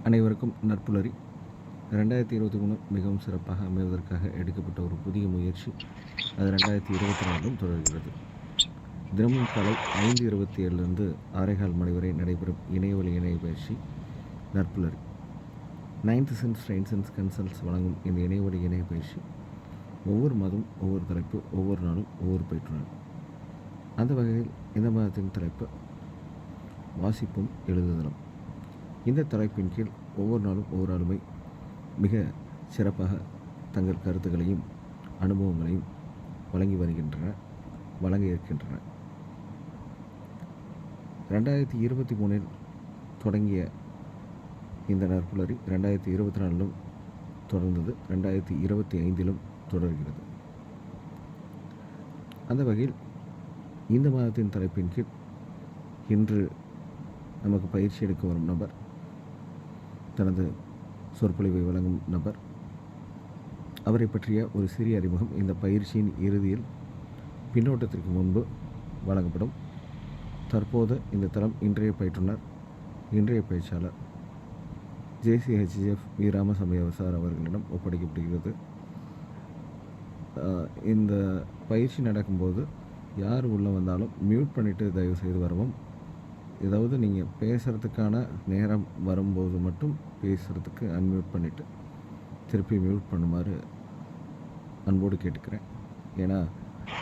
அனைவருக்கும் நற்புலரி. 2023 மிகவும் சிறப்பாக அமைவதற்காக எடுக்கப்பட்ட ஒரு புதிய முயற்சி. அது 2024 தொடர்கிறது. தினமும் காலை 5:27 6:15 மணி வரை நடைபெறும் இணையவழி இணைய பயிற்சி நற்புலரி. 9th Sense Train Sense Consults வழங்கும் இந்த இணையவழி இணைய பயிற்சி ஒவ்வொரு மாதம் ஒவ்வொரு தலைப்பு, ஒவ்வொரு நாளும் ஒவ்வொரு பயிற்றுனர். அந்த வகையில் இந்த மாதத்தின் தலைப்பு வாசிப்பும் எழுதுதலும். இந்த தலைப்பின் கீழ் ஒவ்வொரு நாளும் ஒவ்வொரு ஆளுமை மிக சிறப்பாக தங்கள் கருத்துக்களையும் அனுபவங்களையும் வழங்கி வருகின்றன, வழங்க இருக்கின்றன. 2023 தொடங்கிய இந்த நற்புலரி 2024 தொடர்ந்தது, 2025 தொடர்கிறது. அந்த வகையில் இந்த மாதத்தின் தலைப்பின் கீழ் இன்று நமக்கு பயிற்சி எடுக்க வரும் நபர், தனது சொற்பொழிவை வழங்கும் நபர், அவரை பற்றிய ஒரு சிறிய அறிமுகம் இந்த பயிற்சியின் இறுதியில் பின்னோட்டத்திற்கு முன்பு வழங்கப்படும். தற்போது இந்த தளம் இன்றைய பயிற்றுனர், இன்றைய பயிற்சியாளர் JCHF வி. ராமசாமி சார் அவர்களிடம் ஒப்படைக்கப்படுகிறது. இந்த பயிற்சி நடக்கும்போது யார் உள்ளே வந்தாலும் மியூட் பண்ணிவிட்டு தயவு செய்து வரவும். ஏதாவது நீங்கள் பேசுகிறதுக்கான நேரம் வரும்போது மட்டும் பேசுகிறதுக்கு அன்மியூட் பண்ணிவிட்டு திருப்பி மியூட் பண்ணுமாறு அன்போடு கேட்டுக்கிறேன். ஏன்னா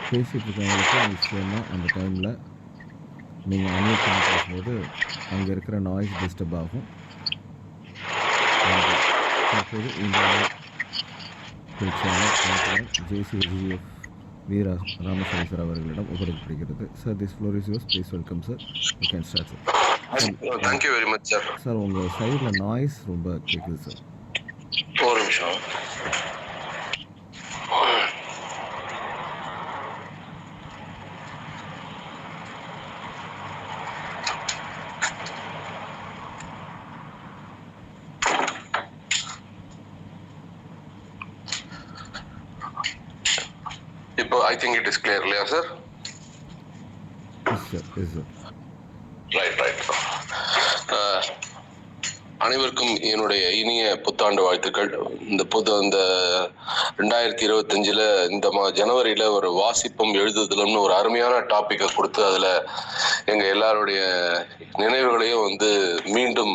பேசிகிட்டு இருக்கவங்களுக்கு நிச்சயமாக அந்த டைமில் நீங்கள் அன்மியூட் பண்ணி பேசும்போது அங்கே இருக்கிற நாய்ஸ் டிஸ்டர்ப் ஆகும். தற்போது இந்த பேச்சாளர் JCHF வி. ராமசாமி சார் அவர்களிடம் ஒப்படைக்கப்படுகிறது. Sir, this floor is yours. Please welcome sir. You can start sir. Thank you very much sir. Sir, உங்கள் சைடில் நாய்ஸ் ரொம்ப கேட்குது சார். ஒரு நிமிஷம். இப்போ I think it is clear இல்லையா சார்? ரைட். அனைவருக்கும் என்னுடைய இனிய புத்தாண்டு வாழ்த்துக்கள். இந்த 2025 இந்த ஜனவரியில ஒரு வாசிப்பும் எழுதுதலும்னு ஒரு அருமையான டாபிக்கை கொடுத்து அதுல எங்க எல்லாருடைய நினைவுகளையும் மீண்டும்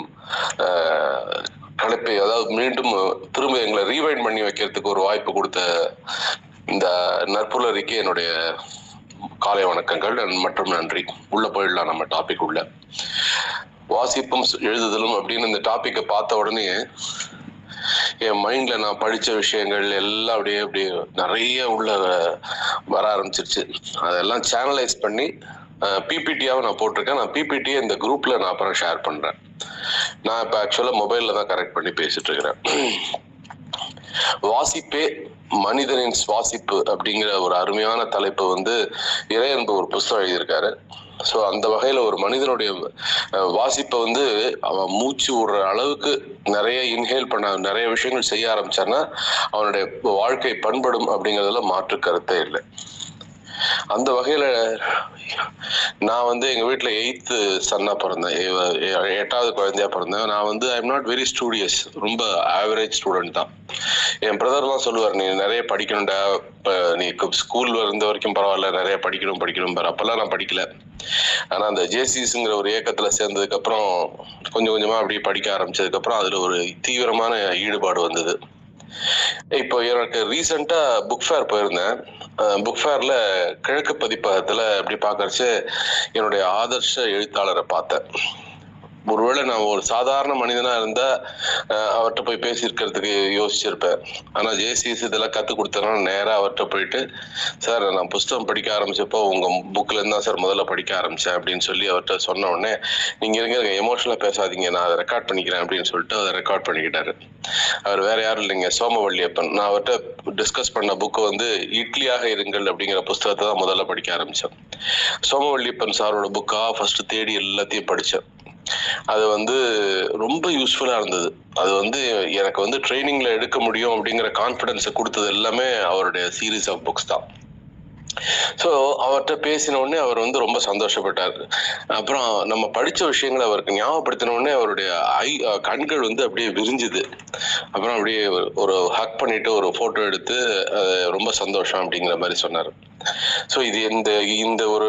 கலப்பை, அதாவது மீண்டும் திரும்ப எங்களை ரீவைண்ட் பண்ணி வைக்கிறதுக்கு ஒரு வாய்ப்பு கொடுத்த இந்த நற்புலரிக்கு என்னுடைய காலை வணக்கங்கள் மற்றும் நன்றி. உள்ள போயிடலாம் நம்ம டாபிக் உள்ள. வாசிப்பும் எழுதுதலும் அப்படின்னு இந்த டாபிக்கை பார்த்த உடனே என் மைண்ட்ல நான் படிச்ச விஷயங்கள் எல்லாம் அப்படியே நிறைய உள்ள வர ஆரம்பிச்சிருச்சு. அதெல்லாம் சேனலைஸ் பண்ணி பிபிடியாவை நான் போட்டிருக்கேன். நான் பிபிடியை இந்த குரூப்ல நான் அப்புறம் ஷேர் பண்றேன். நான் இப்போ ஆக்சுவலா மொபைல்ல தான் கரெக்ட் பண்ணி பேசிட்டு இருக்கிறேன். வாசிப்பே மனிதனின் சுவாசிப்பு அப்படிங்கிற ஒரு அருமையான தலைப்பு இறையன்பு ஒரு புஸ்தகம் எழுதியிருக்காரு. ஸோ அந்த வகையில ஒரு மனிதனுடைய வாசிப்பை அவன் மூச்சு விடுற அளவுக்கு நிறைய இன்ஹேல் பண்ண நிறைய விஷயங்கள் செய்ய ஆரம்பிச்சான்னா அவனுடைய வாழ்க்கை பண்படும் அப்படிங்கிறதுல மாற்று கருத்தே இல்லை. அந்த வகையில நான் எங்க வீட்டுல 8th சன்னா பிறந்தேன், 8வது குழந்தையா பிறந்தேன். நான் I am not very studious, ரொம்ப ஆவரேஜ் ஸ்டூடெண்ட் தான். என் பிரதர்லாம் சொல்லுவார், நீ நிறைய படிக்கணும்டா, நீ ஸ்கூல்ல இருந்த வரைக்கும் பரவாயில்ல, நிறைய படிக்கணும் பாரு. அப்பெல்லாம் நான் படிக்கல. ஆனா அந்த ஜேசிஸ்ங்கிற ஒரு இயக்கத்துல சேர்ந்ததுக்கு அப்புறம் கொஞ்சம் கொஞ்சமா அப்படி படிக்க ஆரம்பிச்சதுக்கு அப்புறம் அதுல ஒரு தீவிரமான ஈடுபாடு வந்தது. இப்போ எனக்கு ரீசெண்டா புக் ஃபேர் போயிருந்தேன். புக் ஃபேர்ல கிழக்கு பதிப்பகத்துல அப்படி பாக்கறச்சு என்னுடைய ஆதர்ஷ எழுத்தாளரை பார்த்தேன். ஒருவேளை நான் ஒரு சாதாரண மனிதனா இருந்தா அவர்கிட்ட போய் பேசியிருக்கிறதுக்கு யோசிச்சிருப்பேன். ஆனா ஜேசிஎஸ் இதெல்லாம் கத்து கொடுத்தனால நேரா அவர்கிட்ட போயிட்டு, சார் நான் புஸ்தகம் படிக்க ஆரம்பிச்சப்போ உங்க புக்ல இருந்தா சார் முதல்ல படிக்க ஆரம்பிச்சேன் அப்படின்னு சொல்லி அவர்கிட்ட சொன்ன உடனே, நீங்க இருங்க எமோஷனலா பேசாதீங்க, நான் அதை ரெக்கார்ட் பண்ணிக்கிறேன் அப்படின்னு சொல்லிட்டு அதை ரெக்கார்ட் பண்ணிக்கிட்டாரு. அவர் வேற யாரும் இல்லைங்க, சோமவள்ளியப்பன். நான் அவர்கிட்ட டிஸ்கஸ் பண்ண புக்கு இட்லியாக இருங்கள் அப்படிங்கிற புஸ்தகத்தை தான் முதல்ல படிக்க ஆரம்பிச்சேன். சோமவள்ளியப்பன் சாரோட புக்கா ஃபர்ஸ்ட் தேடி எல்லாத்தையும் படிச்சேன். அது ரொம்ப யூஸ்ஃபுல்லா இருந்தது. அது எனக்கு ட்ரைனிங்ல எடுக்க முடியும் அப்படிங்கிற கான்ஃபிடன்ஸை கொடுத்தது எல்லாமே அவருடைய சீரீஸ் ஆஃப் புக்ஸ் தான். ஸோ அவர்கிட்ட பேசின உடனே அவர் வந்து ரொம்ப சந்தோஷப்பட்டார். அப்புறம் நம்ம படிச்ச விஷயங்களை அவருக்கு ஞாபகப்படுத்தின உடனே அவருடைய கண்கள் வந்து அப்படியே விரிஞ்சுது. அப்புறம் அப்படியே ஒரு ஹக் பண்ணிட்டு ஒரு போட்டோ எடுத்து ரொம்ப சந்தோஷம் அப்படிங்கிற மாதிரி சொன்னார். ஸோ இது இந்த இந்த ஒரு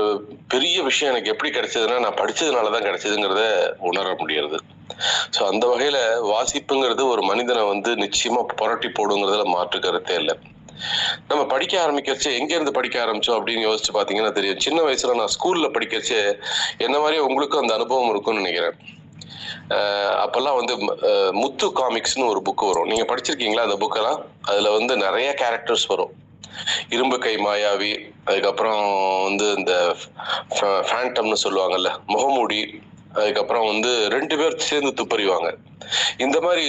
பெரிய விஷயம் எனக்கு எப்படி கிடைச்சதுன்னா, நான் படிச்சதுனால தான் கிடைச்சதுங்கிறத உணர முடியாது. ஸோ அந்த வகையில வாசிப்புங்கிறது ஒரு மனிதனை வந்து நிச்சயமா புரட்டி போடுங்கிறதுல மாற்று கருத்தே இல்லை. நம்ம படிக்க ஆரம்பிக்கிறச்சு எங்க இருந்து படிக்க ஆரம்பிச்சோம் அப்படின்னு யோசிச்சு பாத்தீங்கன்னா தெரியும். சின்ன வயசுல நான் ஸ்கூல்ல படிக்கிறச்சு என்ன மாதிரியே உங்களுக்கும் அந்த அனுபவம் இருக்கும்னு நினைக்கிறேன். அப்பெல்லாம் வந்து முத்து காமிக்ஸ்னு ஒரு புக் வரும். நீங்க படிச்சிருக்கீங்களா அந்த புக்கெல்லாம்? அதுல வந்து நிறைய கேரக்டர்ஸ் வரும். இரும்பு கை மாயாவி, அதுக்கப்புறம் வந்து இந்த ஃபேண்டம்னு சொல்லுவாங்கல்ல, முகமூடி, அதுக்கப்புறம் வந்து 2 பேர் சேர்ந்து துப்பறிவாங்க. இந்த மாதிரி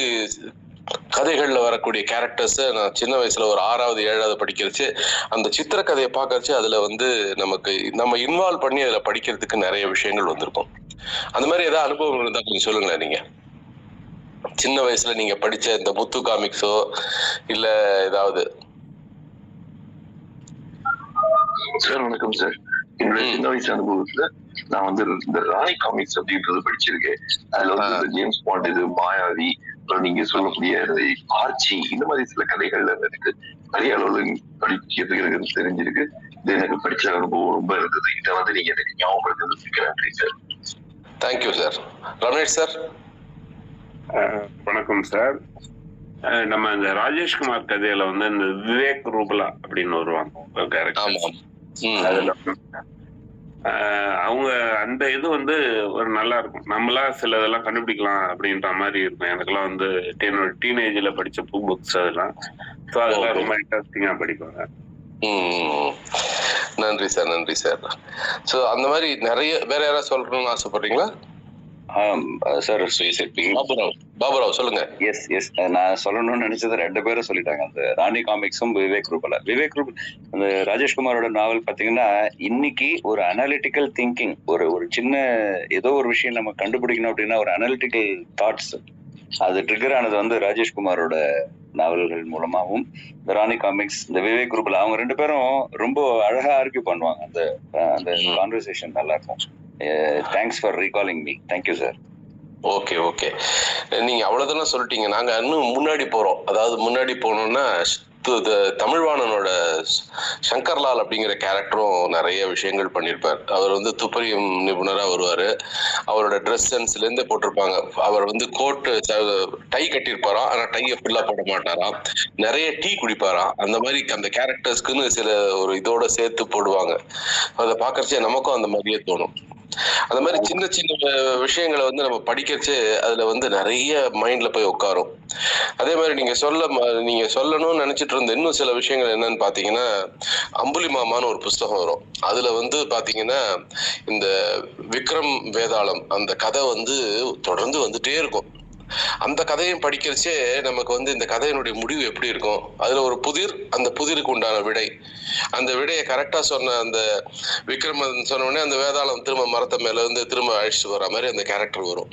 கதைகள்ல வரக்கூடிய கேரக்டர்ஸ் நான் சின்ன வயசுல ஒரு 6வது 7வது படிக்கிறச்சு அந்த சித்திர கதையை பார்க்கறச்சு அதுல வந்து நமக்கு நம்ம இன்வால்வ் பண்ணி அதுல படிக்கிறதுக்கு நிறைய விஷயங்கள் வந்திருக்கும். அந்த மாதிரி ஏதாவது அனுபவம் இருந்தா கொஞ்சம் சொல்லுங்களேன். நீங்க சின்ன வயசுல நீங்க படிச்ச இந்த முத்து காமிக்ஸோ இல்ல ஏதாவது? சார் வணக்கம் சார். என்னுடைய சின்ன வயசு அனுபவத்துல நான் வந்து இந்த ராணி காமிக்ஸ் அப்படின்றது படிச்சிருக்கேன். அதுல வந்து ஜேம்ஸ் பாண்ட், இது மாயாவி, அப்புறம் நீங்க சொல்லக்கூடிய ஆர்ச்சி, இந்த மாதிரி சில கதைகள்ல எனக்கு பெரிய அளவுல படிக்கிறதுக்கு எனக்கு தெரிஞ்சிருக்கு. இது எனக்கு படிச்ச அனுபவம் ரொம்ப இருந்தது. இதை வந்து நீங்க எனக்கு ஞாபகப்படுத்துறதுக்கு நன்றி sir. Thank you sir. Ramesh sir. வணக்கம் சார். நம்ம இந்த ராஜேஷ்குமார் கதையில வந்து இந்த விவேக் ரூபலா அப்படின்னு வருவாங்க கேரக்டர். அவங்க அந்த இது வந்து ஒரு நல்லா இருக்கும். நம்மளா சில இதெல்லாம் கண்டுபிடிக்கலாம் அப்படின்ற மாதிரி இருக்கும். எனக்கெல்லாம் வந்து டீனேஜ்ல படிச்ச புக்ஸ் அதெல்லாம். ஸோ அதெல்லாம் ரொம்ப இன்ட்ரெஸ்டிங்கா படிப்பாங்க. நன்றி சார், நன்றி சார். ஸோ அந்த மாதிரி நிறைய வேற யாராவது சொல்லணும்னு ஆசைப்படுறீங்களா? சார் பாபுராவ் சொல்லுங்க. எஸ் நான் சொல்லணும்னு நினைச்சது 2 பேரும் சொல்லிட்டாங்க. அந்த ராணி காமிக்ஸும் விவேக் ரூபலா. அந்த ராஜேஷ்குமாரோட நாவல் பாத்தீங்கன்னா இன்னைக்கு ஒரு அனாலிட்டிக்கல் திங்கிங், ஒரு சின்ன ஏதோ ஒரு விஷயம் நம்ம கண்டுபிடிக்கணும் அப்படின்னா ஒரு அனாலிட்டிக்கல் தாட்ஸ் அது ட்ரிகர் ஆனது வந்து ராஜேஷ்குமாரோட நாவல்கள் மூலமாகவும், இந்த ராணி காமிக்ஸ், இந்த விவேக் ரூபலா, அவங்க 2 பேரும் ரொம்ப அழகா ஆர்கியூ பண்ணுவாங்க. அந்த கான்வர்சேஷன் நல்லா இருக்கும். Thanks for recalling me. Thank you sir. Okay. நீங்க அவ்வளவுதான் சொல்லிட்டீங்க. நாங்க இன்னும் முன்னாடி போறோம். அதாவது முன்னாடி போனோம்னா தமிழ்வாணனோட சங்கர்லால் அப்படிங்கிற கேரக்டரும் நிறைய விஷயங்கள் பண்ணியிருப்பார். அவர் வந்து துப்பறியும் நிபுணரா வருவாரு. அவரோட ட்ரெஸ் சென்ஸ்ல இருந்து போட்டிருப்பாங்க. அவர் வந்து கோட்டு டை கட்டியிருப்பாராம், ஆனா டையை ஃபுல்லா போட மாட்டாராம். நிறைய டீ குடிப்பாராம். அந்த மாதிரி அந்த கேரக்டர்ஸ்க்குன்னு சில ஒரு இதோட சேர்த்து போடுவாங்க. அதை பார்க்கறச்சே நமக்கும் அந்த மாதிரியே தோணும். அந்த மாதிரி சின்ன சின்ன விஷயங்களை வந்து நம்ம படிக்கிறச்சு அதுல வந்து நிறைய மைண்ட்ல போய் உட்காரும். அதே மாதிரி நீங்க சொல்லணும்னு நினைச்சிட்டு இருந்த இன்னும் சில விஷயங்கள் என்னன்னு பாத்தீங்கன்னா, அம்புலி மாமான்னு ஒரு புஸ்தகம் வரும். அதுல வந்து பாத்தீங்கன்னா இந்த விக்ரம் வேதாளம் அந்த கதை வந்து தொடர்ந்து வந்துட்டே இருக்கும். அந்த கதையும் படிக்கிறச்சே நமக்கு வந்து இந்த கதையினுடைய முடிவு எப்படி இருக்கும், அதுல ஒரு புதிர், அந்த புதிருக்கு உண்டான விடை, அந்த விடையை கரெக்டா சொன்ன அந்த விக்ரமன் சொன்ன உடனே அந்த வேதாளம் திரும்ப மரத்த மேல இருந்து திரும்ப அழிச்சுட்டு வர மாதிரி அந்த கேரக்டர் வரும்.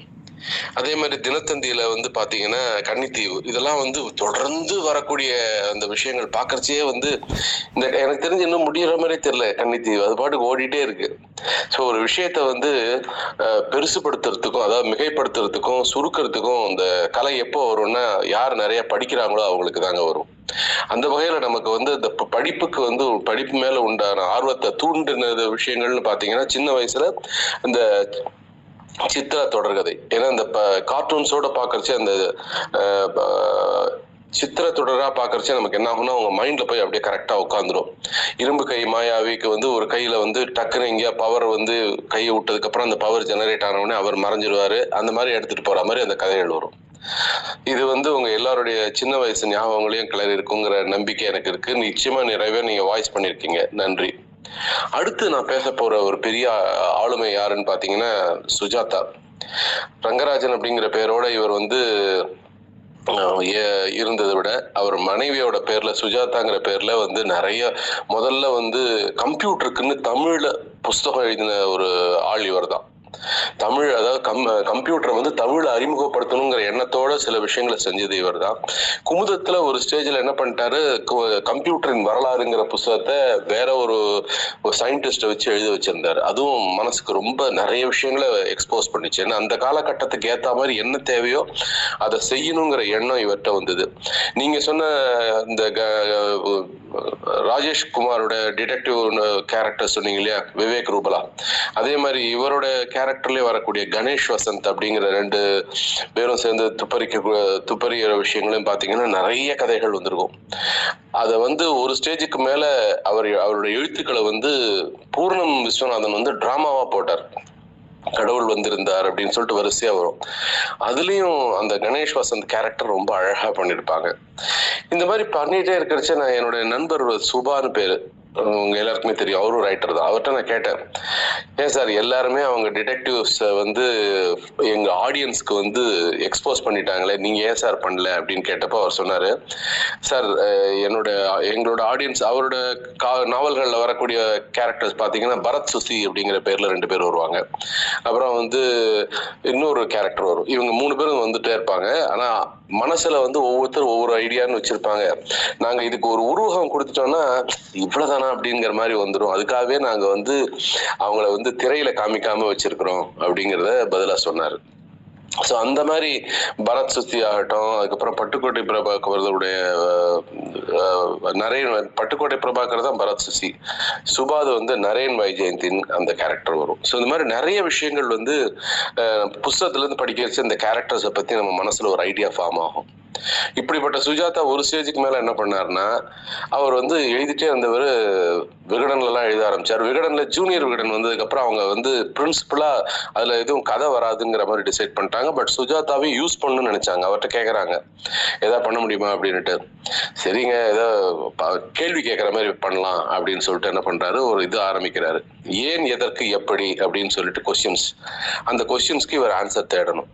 அதே மாதிரி தினத்தந்தியில வந்து பாத்தீங்கன்னா கன்னித்தீவு, இதெல்லாம் வந்து தொடர்ந்து வரக்கூடிய அந்த விஷயங்கள் பாக்குறச்சே வந்து இந்த எனக்கு தெரிஞ்சு இன்னும் முடியற மாதிரியே தெரியல. கன்னித்தீவு அது பாட்டுக்கு ஓடிட்டே இருக்கு. ஸோ ஒரு விஷயத்த வந்து பெருசுபடுத்துறதுக்கும், அதாவது மிகைப்படுத்துறதுக்கும் சுருக்கிறதுக்கும் இந்த கலை எப்போ வரும்னா யார் நிறைய படிக்கிறாங்களோ அவங்களுக்கு தாங்க வரும். அந்த வகையில நமக்கு வந்து இந்த படிப்புக்கு வந்து படிப்பு மேல உண்டான ஆர்வத்தை தூண்டின விஷயங்கள்னு பாத்தீங்கன்னா சின்ன வயசுல இந்த சித்திர தொடர்கதை. ஏன்னா இந்த கார்ட்டூன்ஸோட பாக்குறச்சு அந்த சித்திர தொடரா பாக்குறச்சே நமக்கு என்ன ஆகும்னா அவங்க மைண்ட்ல போய் அப்படியே கரெக்டா உட்காந்துரும். இரும்பு கை மாயாவிக்கு வந்து ஒரு கையில வந்து டக்குன்னு எங்கேயா பவர் வந்து கையை விட்டதுக்கு அப்புறம் அந்த பவர் ஜெனரேட் ஆனவுடனே அவர் மறைஞ்சிருவாரு. அந்த மாதிரி எடுத்துட்டு போற மாதிரி அந்த கதைகள் வரும். இது வந்து உங்க எல்லாருடைய சின்ன வயசு ஞாபகங்களையும் கிளறி இருக்குங்கிற நம்பிக்கை எனக்கு இருக்கு. நிச்சயமா நிறையவே நீங்க வாய்ஸ் பண்ணிருக்கீங்க. நன்றி. அடுத்து நான் பேச போற ஒரு பெரிய ஆளுமை யாருன்னு பாத்தீங்கன்னா சுஜாதா. ரங்கராஜன் அப்படிங்கிற பேரோட இவர் வந்து இருந்ததை விட அவர் மனைவியோட பேர்ல சுஜாதாங்கிற பேர்ல வந்து நிறைய முதல்ல வந்து கம்ப்யூட்டருக்குன்னு தமிழ்ல புஸ்தகம் எழுதின ஒரு ஆள் இவர் தான். தமிழ், அதாவது கம்ப்யூட்டரை வந்து தமிழ் அறிமுகப்படுத்தணுங்கிற எண்ணத்தோட சில விஷயங்களை செஞ்சது இவர் தான். குமுதத்துல ஒரு ஸ்டேஜ்ல என்ன பண்ணிட்டாரு, கம்ப்யூட்டரின் வரலாறுங்கிற புத்தகத்தை வேற ஒரு சயின்டிஸ்ட வச்சு எழுத வச்சிருந்தாரு. அதுவும் மனசுக்கு ரொம்ப நிறைய விஷயங்களை எக்ஸ்போஸ் பண்ணிச்சு. ஏன்னா அந்த காலகட்டத்துக்கு ஏத்த மாதிரி என்ன தேவையோ அதை செய்யணுங்கிற எண்ணம் இவர்கிட்ட வந்தது. நீங்க சொன்ன இந்த ராஜேஷ் குமாரோட டிடெக்டிவ் கேரக்டர் சொன்னீங்க இல்லையா, விவேக் ரூபலா, அதே மாதிரி இவரோட கேரக்டர்லயே வரக்கூடிய கணேஷ் வசந்த் அப்படிங்கிற 2 பேரும் சேர்ந்து துப்பறிகிற விஷயங்களையும் பாத்தீங்கன்னா நிறைய கதைகள் வந்திருக்கும். அத வந்து ஒரு ஸ்டேஜுக்கு மேல அவருடைய எழுத்துக்களை வந்து பூர்ணம் விஸ்வநாதன் வந்து டிராமாவா போட்டார். கடவுள் வந்திருந்தார் அப்படின்னு சொல்லிட்டு வரிசையா வரும். அதுலயும் அந்த கணேஷ் வசந்த் கேரக்டர் ரொம்ப அழகா பண்ணிருப்பாங்க. இந்த மாதிரி பண்ணிட்டே இருக்கிறச்ச நான் என்னோட நண்பர் சுபான்னு பேரு, உங்க எல்லாருக்குமே தெரியும், அவரும் ரைட்டர் தான். அவர்கிட்ட நான் கேட்டேன், ஏன் சார் எல்லாருமே அவங்க டிடெக்டிவ்ஸ் வந்து எங்க ஆடியன்ஸ்க்கு வந்து எக்ஸ்போஸ் பண்ணிட்டாங்களே, நீங்க ஏன் சார் பண்ணல அப்படின்னு கேட்டப்போ அவர் சொன்னாரு, சார் எங்களோட ஆடியன்ஸ், அவரோட நாவல்கள்ல வரக்கூடிய கேரக்டர்ஸ் பாத்தீங்கன்னா பரத் சுசி அப்படிங்கிற பேர்ல 2 பேர் வருவாங்க. அப்புறம் வந்து இன்னொரு கேரக்டர் வரும். இவங்க 3 பேரும் வந்துட்டே இருப்பாங்க. ஆனா மனசுல வந்து ஒவ்வொருத்தரும் ஒவ்வொரு ஐடியான்னு வச்சிருப்பாங்க. நாங்க இதுக்கு ஒரு உருவகம் கொடுத்துட்டோம்னா இவ்வளவுதானா அப்படிங்கிற மாதிரி வந்துடும். அதுக்காகவே நாங்க வந்து அவங்கள வந்து திரையில காமிக்காம வச்சிருக்கிறோம் அப்படிங்கிறத பதிலா சொன்னாரு. ஸோ அந்த மாதிரி பரத் சுத்தி ஆகட்டும், அதுக்கப்புறம் பட்டுக்கோட்டை பிரபாகருடைய நரேன், பட்டுக்கோட்டை பிரபாகர் தான் பரத் சுசி, சுபாது வந்து நரேன் வைஜெயந்தின் அந்த கேரக்டர் வரும். ஸோ இந்த மாதிரி நிறைய விஷயங்கள் வந்து புஸ்தகத்துல இருந்து படிக்க வச்சு இந்த கேரக்டர்ஸை பத்தி நம்ம மனசுல ஒரு ஐடியா ஃபார்ம் ஆகும். இப்படிப்பட்ட சுஜாதா ஒரு ஸ்டேஜுக்கு மேல என்ன பண்ணாருன்னா, அவர் வந்து எழுதிட்டே இருந்தவர் விகடன்ல எல்லாம் எழுத ஆரம்பிச்சார். விகடன்ல ஜூனியர் விகடன் வந்ததுக்கு அப்புறம் அவங்க வந்து பிரின்சிபலா அதுல எதுவும் கதை வராதுங்கிற மாதிரி டிசைட் பண்ணிட்டாங்க. பட் சுஜாதாவையும் யூஸ் பண்ணணும்னு நினைச்சாங்க. அவர்கிட்ட கேக்குறாங்க ஏதாவது பண்ண முடியுமா அப்படின்னுட்டு. சரிங்க, ஏதோ கேள்வி கேட்கற மாதிரி பண்ணலாம் அப்படின்னு சொல்லிட்டு என்ன பண்றாரு, ஒரு இது ஆரம்பிக்கிறாரு, ஏன் எதற்கு எப்படி அப்படின்னு சொல்லிட்டு கொஸ்டின்ஸ். அந்த கொஸ்டின்ஸ்க்கு இவர் ஆன்சர் தேடணும்.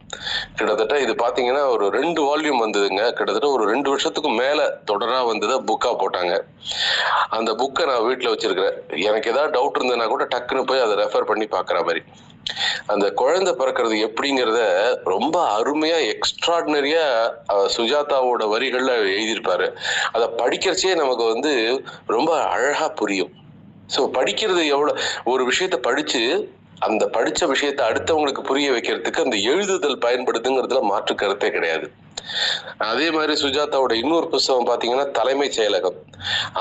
கிட்டத்தட்ட இது பாத்தீங்கன்னா ஒரு 2 வால்யூம் வந்ததுங்க. கிட்டத்தட்ட ஒரு 2 வருஷத்துக்கு மேல தொடரா வந்ததை புக்கா போட்டாங்க. அந்த புக்கை நான் வீட்டுல வச்சிருக்கிறேன். எனக்கு ஏதாவது டவுட் இருந்ததுன்னா கூட டக்குன்னு போய் அதை ரெஃபர் பண்ணி பாக்குற மாதிரி. அந்த குழந்தை பிறக்கிறது எப்படிங்கிறத ரொம்ப அருமையா எக்ஸ்ட்ராடினரியா சுஜாதாவோட வரிகள்ல எழுதியிருப்பாரு. அதை படிக்கிறச்சே நமக்கு வந்து ரொம்ப அழகா புரியும். ஸோ படிக்கிறது எவ்வளவு, ஒரு விஷயத்த படிச்சு அந்த படிச்ச விஷயத்த அடுத்தவங்களுக்கு புரிய வைக்கிறதுக்கு அந்த எழுதுதல் பயன்படுதுங்கிறதுல மாற்று கருத்தே கிடையாது. அதே மாதிரி சுஜாதாவோட இன்னொரு புஸ்தகம் பாத்தீங்கன்னா தலைமைச் செயலகம்.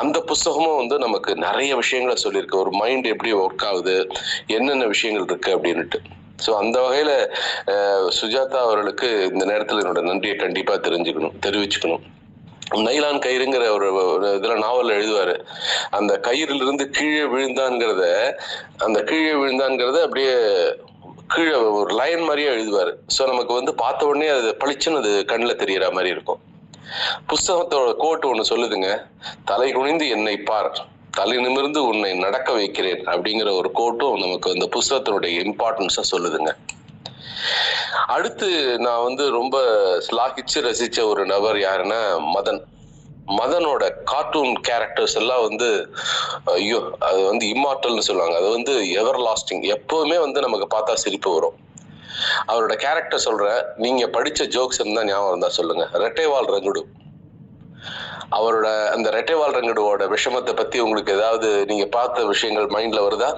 அந்த புஸ்தகமும் வந்து நமக்கு நிறைய விஷயங்களை சொல்லியிருக்கு. ஒரு மைண்ட் எப்படி ஒர்க் ஆகுது, என்னென்ன விஷயங்கள் இருக்கு அப்படின்னுட்டு. ஸோ அந்த வகையில சுஜாதா அவர்களுக்கு இந்த நேரத்தில் என்னோட நன்றியை கண்டிப்பா தெரிவிச்சுக்கணும். நைலான் கயிறுங்கிற ஒரு இதுல நாவல் எழுதுவாரு. அந்த கயிறுல இருந்து கீழே விழுந்தான்ங்கிறத அப்படியே கீழே ஒரு லைன் மாதிரியே எழுதுவாரு. ஸோ நமக்கு வந்து பார்த்த உடனே அது பளிச்சுன்னு அது கண்ணில் தெரியற மாதிரி இருக்கும். புஸ்தகத்தோட கோட் ஒண்ணு சொல்லுதுங்க, தலை குனிந்து என்னை பார், தலை நிமிர்ந்து உன்னை நடக்க வைக்கிறேன் அப்படிங்கிற ஒரு கோட்டும் நமக்கு அந்த புஸ்தகத்தினுடைய இம்பார்ட்டன்ஸை சொல்லுதுங்க. அடுத்து நான் வந்து ரொம்ப ஸ்லாகிச்சு ரசிச்ச ஒரு நபர் யாருன்னா மதனோட கார்ட்டூன் கேரக்டர்ஸ் எல்லாம் வந்து ஐயோ, அது வந்து இம்மார்டல்னு சொல்லுவாங்க. அது வந்து எவர் லாஸ்டிங், எப்பவுமே வந்து நமக்கு பார்த்தா சிரிப்பு வரும். அவரோட கேரக்டர் சொல்றேன், நீங்க படிச்ச ஜோக்ஸ் இருந்தா ஞாபகம் இருந்தா சொல்லுங்க. ரெட்டைவால் ரங்குடு, அவரோட அந்த ரெட்டைவால் ரங்குடுவோட விஷமத்தை பத்தி உங்களுக்கு ஏதாவது நீங்க பார்த்த விஷயங்கள் மைண்ட்ல வருதா?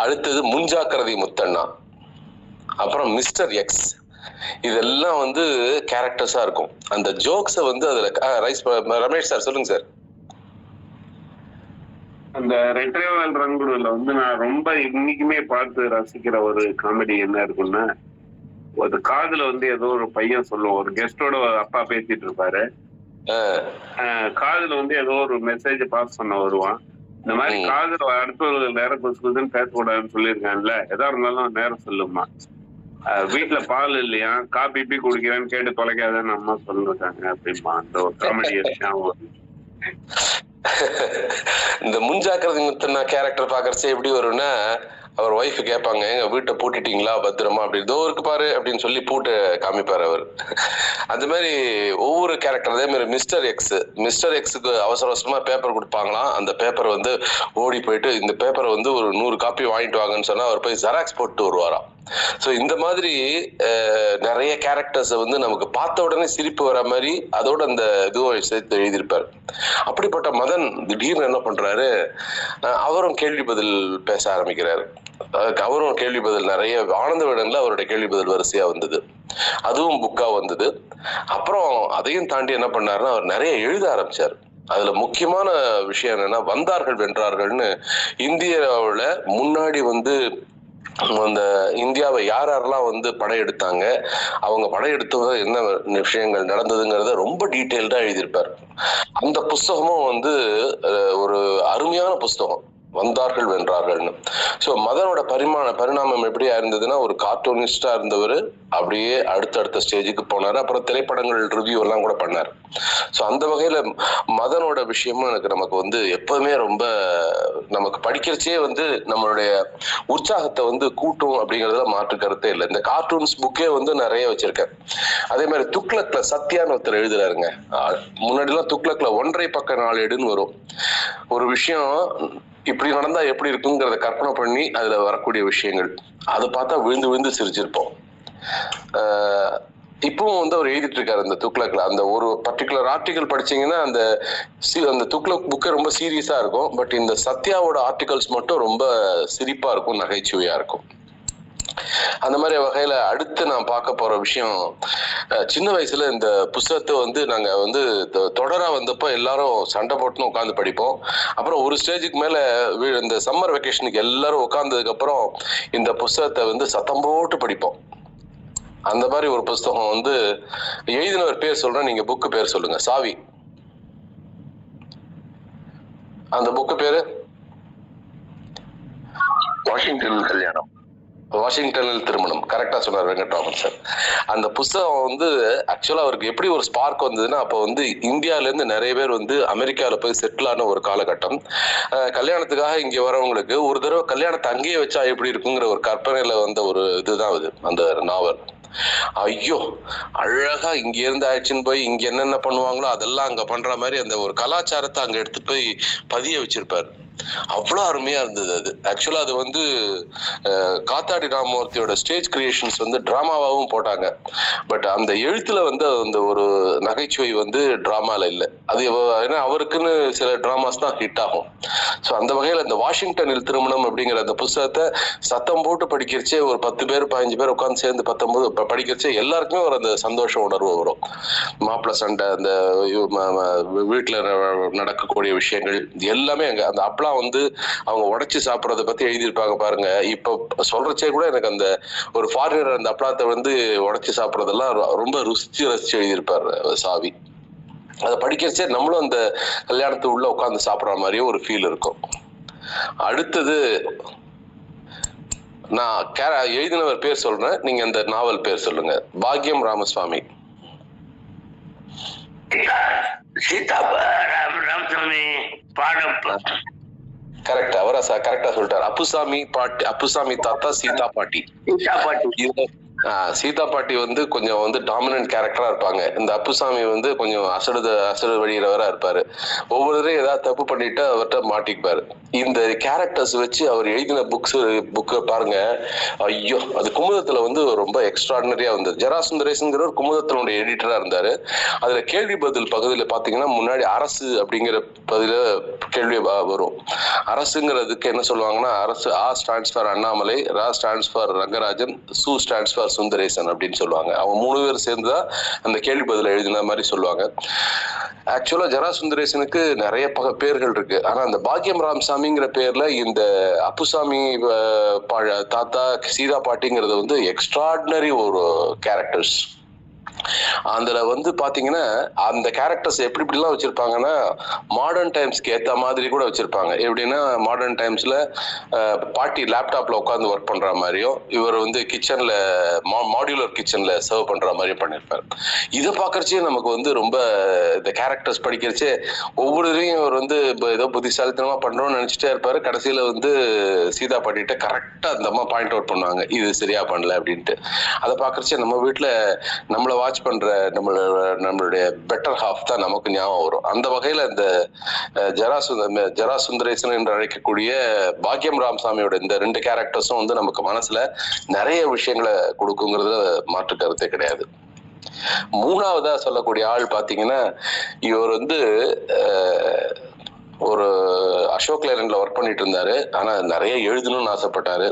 அடுத்தது முன்ஜாக்கிரதை முத்தண்ணா, அப்புறம் மிஸ்டர் எக்ஸ். இதெல்லாம் வந்து கேரக்டர்ஸா இருக்கும். அந்த ஜோக்ஸை வந்து அதுல ரமேஷ் சார் சொல்லுங்க சார். அந்த ரெட்ரைவல் ரங்குடுல வந்து நான் ரொம்ப இன்னைக்குமே பார்த்து ரசிக்கிற ஒரு காமெடி என்ன இருக்குன்னா, ஒரு காதுல வந்து ஏதோ ஒரு பையன் சொல்லுவோம், ஒரு கெஸ்டோட அப்பா பேசிட்டு இருப்பாரு, காதுல வந்து ஏதோ ஒரு மெசேஜ் பாஸ் பண்ண வருவான். இந்த மாதிரி காதுல அடுத்த நேரம் கொசுக்குதுன்னு பேசக்கூடாதுன்னு சொல்லியிருக்காங்கல்ல, எதா இருந்தாலும் நேரம் சொல்லுமா, வீட்டுல பால் இல்லையா, காபி பீ குடிக்கிறேன்னு கேட்டு தொலைக்காதன்னு அம்மா சொல்லிருக்காங்க அப்படிமா. அந்த ஒரு காமெடி இந்த முன்ஜாக்கிரதை முத்தண்ணா கேரக்டர் பாக்குறச்சே எப்படி வரும்னா, அவர் ஒய்ஃப் கேட்பாங்க, எங்க வீட்டை பூட்டிட்டீங்களா பத்திரமா, அப்படி இதோ இருக்கு பாரு அப்படின்னு சொல்லி பூட்டை காமிப்பார் அவர். அந்த மாதிரி ஒவ்வொரு கேரக்டர். அதே மாதிரி மிஸ்டர் எக்ஸுக்கு அவசர அவசரமா பேப்பர் கொடுப்பாங்களாம். அந்த பேப்பர் வந்து ஓடி போயிட்டு இந்த பேப்பரை வந்து ஒரு 100 காப்பி வாங்கிட்டு வாங்கன்னு சொன்னா அவர் போய் ஜெராக்ஸ் போட்டு வருவாராம். ஸோ இந்த மாதிரி நிறைய கேரக்டர்ஸை வந்து நமக்கு பார்த்த உடனே சிரிப்பு வர மாதிரி அதோட அந்த இதுவும் சேர்த்து எழுதியிருப்பார். அப்படிப்பட்ட மதன் திடீர்னு என்ன பண்றாரு, அவரும் கேள்வி பதில் பேச ஆரம்பிக்கிறாரு. அவரும் கேள்வி பதில் நிறைய ஆனந்த விகடன்ல அவருடைய கேள்வி பதில் வரிசையா வந்தது, அதுவும் புக்கா வந்தது. அப்புறம் அதையும் தாண்டி என்ன பண்ணாருன்னா அவர் நிறைய எழுத ஆரம்பிச்சார். அதுல முக்கியமான விஷயம் என்னன்னா, வந்தார்கள் வென்றார்கள்னு இந்தியாவில் முன்னாடி வந்து அந்த இந்தியாவை யாரெல்லாம் வந்து படையெடுத்தாங்க, அவங்க படையெடுத்தது என்ன விஷயங்கள் நடந்ததுங்கிறத ரொம்ப டீட்டெயில்டா எழுதியிருப்பார். அந்த புஸ்தகமும் வந்து ஒரு அருமையான புஸ்தகம், வந்தார்கள் வென்றார்கள்னு. ஸோ மதனோட பரிணாமம் எப்படியா இருந்ததுன்னா, ஒரு கார்ட்டூனிஸ்டா இருந்தவர் அப்படியே அடுத்தடுத்த ஸ்டேஜுக்கு போனார். அப்புறம் திரைப்படங்கள் ரிவ்யூ எல்லாம் கூட பண்ணார். ஸோ அந்த வகையில மதனோட விஷயமும் எனக்கு நமக்கு வந்து எப்பவுமே ரொம்ப நமக்கு படிக்கிறச்சே வந்து நம்மளுடைய உற்சாகத்தை வந்து கூட்டும் அப்படிங்கிறதுல மாற்று கருத்தே இல்லை. இந்த கார்ட்டூன்ஸ் புக்கே வந்து நிறைய வச்சிருக்கேன். அதே மாதிரி துக்ளக்ல சத்யான்னு ஒருத்தர் எழுதுறாருங்க. முன்னாடிலாம் துக்ளக்ல 1.5 பக்க 4 ஏடுன்னு வரும். ஒரு விஷயம் இப்படி நடந்தா எப்படி இருக்குங்கிறத கற்பனை பண்ணி அதுல வரக்கூடிய விஷயங்கள், அதை பார்த்தா விழுந்து விழுந்து சிரிச்சிருப்போம். இப்பவும் வந்து அவர் எழுதிட்டு இருக்காரு அந்த துக்ளக்ல. அந்த ஒரு பர்டிகுலர் ஆர்டிகல் படிச்சீங்கன்னா அந்த துக்ளக் புக்கு ரொம்ப சீரியஸா இருக்கும். பட் இந்த சத்யாவோட ஆர்டிகல்ஸ் மட்டும் ரொம்ப சிரிப்பா இருக்கும், நகைச்சுவையா இருக்கும். அந்த மாதிரி வகையில அடுத்து நான் பார்க்க போற விஷயம், சின்ன வயசுல இந்த புத்தகத்தை வந்து நாங்க வந்து தொடரா வந்தப்போ எல்லாரும் சண்டை போட்டுன்னு உட்காந்து படிப்போம். அப்புறம் ஒரு ஸ்டேஜுக்கு மேல இந்த சம்மர் வெக்கேஷனுக்கு எல்லாரும் உட்கார்ந்ததுக்கு அப்புறம் இந்த புத்தகத்தை வந்து சத்தம் போட்டு படிப்போம். அந்த மாதிரி ஒரு புஸ்தகம் வந்து எழுதினவர் பேர் சொல்றேன், நீங்க புக்கு பேர் சொல்லுங்க. சாவி. அந்த புக்கு பேரு வாஷிங்டனில் கல்யாணம். வாஷிங்டனில் திருமணம். கரெக்டா சொன்னார் வெங்கட்ராமன் சார். அந்த புஸ்தகம் வந்து ஆக்சுவலா அவருக்கு எப்படி ஒரு ஸ்பார்க் வந்ததுன்னா, அப்போ வந்து இந்தியால இருந்து நிறைய பேர் வந்து அமெரிக்கால போய் செட்டில் ஆன ஒரு காலகட்டம். கல்யாணத்துக்காக இங்க வரவங்களுக்கு ஒரு தடவை கல்யாணத்தை அங்கேயே வச்சா எப்படி இருக்குங்கிற ஒரு கற்பனையில வந்த ஒரு இதுதான் அது, அந்த நாவல். ஐயோ அழகா இங்க இருந்து ஆயிடுச்சுன்னு போய் இங்க என்னென்ன பண்ணுவாங்களோ அதெல்லாம் அங்க பண்ற மாதிரி அந்த ஒரு கலாச்சாரத்தை அங்க எடுத்து போய் பதிய வச்சிருப்பாரு. அவ்வளவு அருமையா இருந்தது அது. ஆக்சுவலா அது வந்து காத்தாடி ராமமூர்த்தியோட ஸ்டேஜ் கிரியேஷன்ஸ் வந்து டிராமாவாகவும் போட்டாங்க. பட் அந்த எழுத்துல வந்து அந்த ஒரு நகைச்சுவை வந்து டிராமால இல்லை. அது ஏன்னா அவருக்குன்னு சில டிராமாஸ் தான் ஹிட் ஆகும். ஸோ அந்த வகையில இந்த வாஷிங்டனில் திருமணம் அப்படிங்கிற அந்த புத்தகத்தை சத்தம் போட்டு படிக்கிறச்சே ஒரு 10 பேர் 15 பேர் உட்காந்து சேர்ந்து 19 படிக்கிறச்சே எல்லாருக்குமே ஒரு அந்த சந்தோஷ உணர்வு வரும். மாப்பிள்ளை சண்டை, அந்த வீட்டுல நடக்கக்கூடிய விஷயங்கள் எல்லாமே அங்க அந்த அப்பெல்லாம் வந்து அவங்க உடைச்சு சாப்பிடறத பத்தி எழுதியிருப்பாங்க பாருங்க. இப்ப சொல்றச்சே கூட எனக்கு அந்த ஒரு ஃபாரினர் அந்த அப்பளத்தை வந்து உடைச்சு சாப்பிடறதெல்லாம் ரொம்ப ரசிச்சு எழுதியிருப்பாரு சாவி. அதை படிக்கிறச்சே நம்மளும் அந்த கல்யாணத்து உள்ள உட்காந்து சாப்பிடுற மாதிரியே ஒரு ஃபீல் இருக்கும். அடுத்தது நான் எழுதினவர் பேர் சொல்றேன், நீங்க அந்த நாவல் பேர் சொல்லுங்க. பாக்யம் ராமசுவாமி. ராமசாமி பாடம் கரெக்ட், அவரா கரெக்டா சொல்லிட்டாரு. அப்புசாமி தாத்தா சீதா பாட்டி. சீதா பாட்டி வந்து கொஞ்சம் வந்து டாமினன்ட் கேரக்டரா இருப்பாங்க. இந்த அப்புசாமி வந்து கொஞ்சம் அசடு வழிகிறவரா இருப்பாரு. ஒவ்வொருத்தரையும் ஏதாவது தப்பு பண்ணிட்டு அவர்கிட்ட மாட்டிக்குப்பாரு. இந்த கேரக்டர்ஸ் வச்சு அவர் எழுதின புக்கு பாருங்க. ஐயோ, அது குமுதத்துல வந்து ரொம்ப எக்ஸ்ட்ராடினரியா வந்தது. ஜெராசுந்தரேசன்கிற ஒரு குமுதத்தினுடைய எடிட்டரா இருந்தாரு. அதுல கேள்வி பதில் பகுதியில பாத்தீங்கன்னா முன்னாடி அரசு அப்படிங்கிற பதில கேள்வி வரும். அரசுங்கிறதுக்கு என்ன சொல்லுவாங்கன்னா, அரசு ஆ ஸ்டாண்ட்ஸ் ஃபார் அண்ணாமலை, ரா ஸ்டாண்ட்ஸ் ஃபார் ரங்கராஜன், சு ஸ்டாண்ட்ஸ் ஃபார் சுந்தரேசன் அப்படின்னு சொல்லுவாங்க. அவங்க 3 பேர் சேர்ந்துதான் அந்த கேள்வி பதில எழுதின மாதிரி சொல்லுவாங்க. ஆக்சுவலா ஜெராசுந்தரேசனுக்கு நிறைய பேர்கள் இருக்கு. ஆனா அந்த பாக்யம் ராமசாமிங்கிற பேர்ல இந்த அப்புசாமி தாத்தா சீதா பாட்டிங்கிறது வந்து எக்ஸ்ட்ராடினரி ஒரு கேரக்டர்ஸ். அதுல வந்து பாத்தீங்கன்னா அந்த கேரக்டர்ஸ் எப்படி இப்படிலாம் வச்சிருப்பாங்கன்னா மாடர்ன் டைம்ஸ்க்கு ஏத்த மாதிரி கூட வச்சிருப்பாங்க. எப்படின்னா மாடர்ன் டைம்ஸ்ல பாட்டி லேப்டாப்ல உட்காந்து ஒர்க் பண்ற மாதிரியும் இவர் வந்து கிச்சன்ல மாடியுலர் கிச்சன்ல சர்வ் பண்ற மாதிரியும் பண்ணிருப்பாரு. இதை பாக்குறச்சே நமக்கு வந்து ரொம்ப இந்த கேரக்டர்ஸ் படிக்கிறச்சே ஒவ்வொருவரையும் இவர் வந்து ஏதோ புத்திசாலித்தனமா பண்றோம்னு நினைச்சிட்டே இருப்பாரு. கடைசியில வந்து சீதா பாட்டிட்ட கரெக்டா அந்த அம்மா பாயிண்ட் அவுட் பண்ணுவாங்க, இது சரியா பண்ணல அப்படின்ட்டு. அதை பாக்குறச்சே நம்ம வீட்டுல நம்மளை வாட்ச் பண்ற நம்மளுடைய பெட்டர் ஹாஃப் தான் நமக்கு ஞாபகம் வரும். அந்த வகையில இந்த ஜராசுந்தரேசன் என்று அழைக்கக்கூடிய பாக்கியம் ராமசாமியோட இந்த 2 கேரக்டர்ஸும் வந்து நமக்கு மனசுல நிறைய விஷயங்களை கொடுக்குங்கிறதுல மாற்று கருத்தே கிடையாது. மூணாவதா சொல்லக்கூடிய ஆள் பாத்தீங்கன்னா இவர் வந்து ஒரு அசோக் லேலண்ட்ல ஒர்க் பண்ணிட்டு இருந்தாரு. ஆனா நிறைய எழுதணும்னு ஆசைப்பட்டாரு.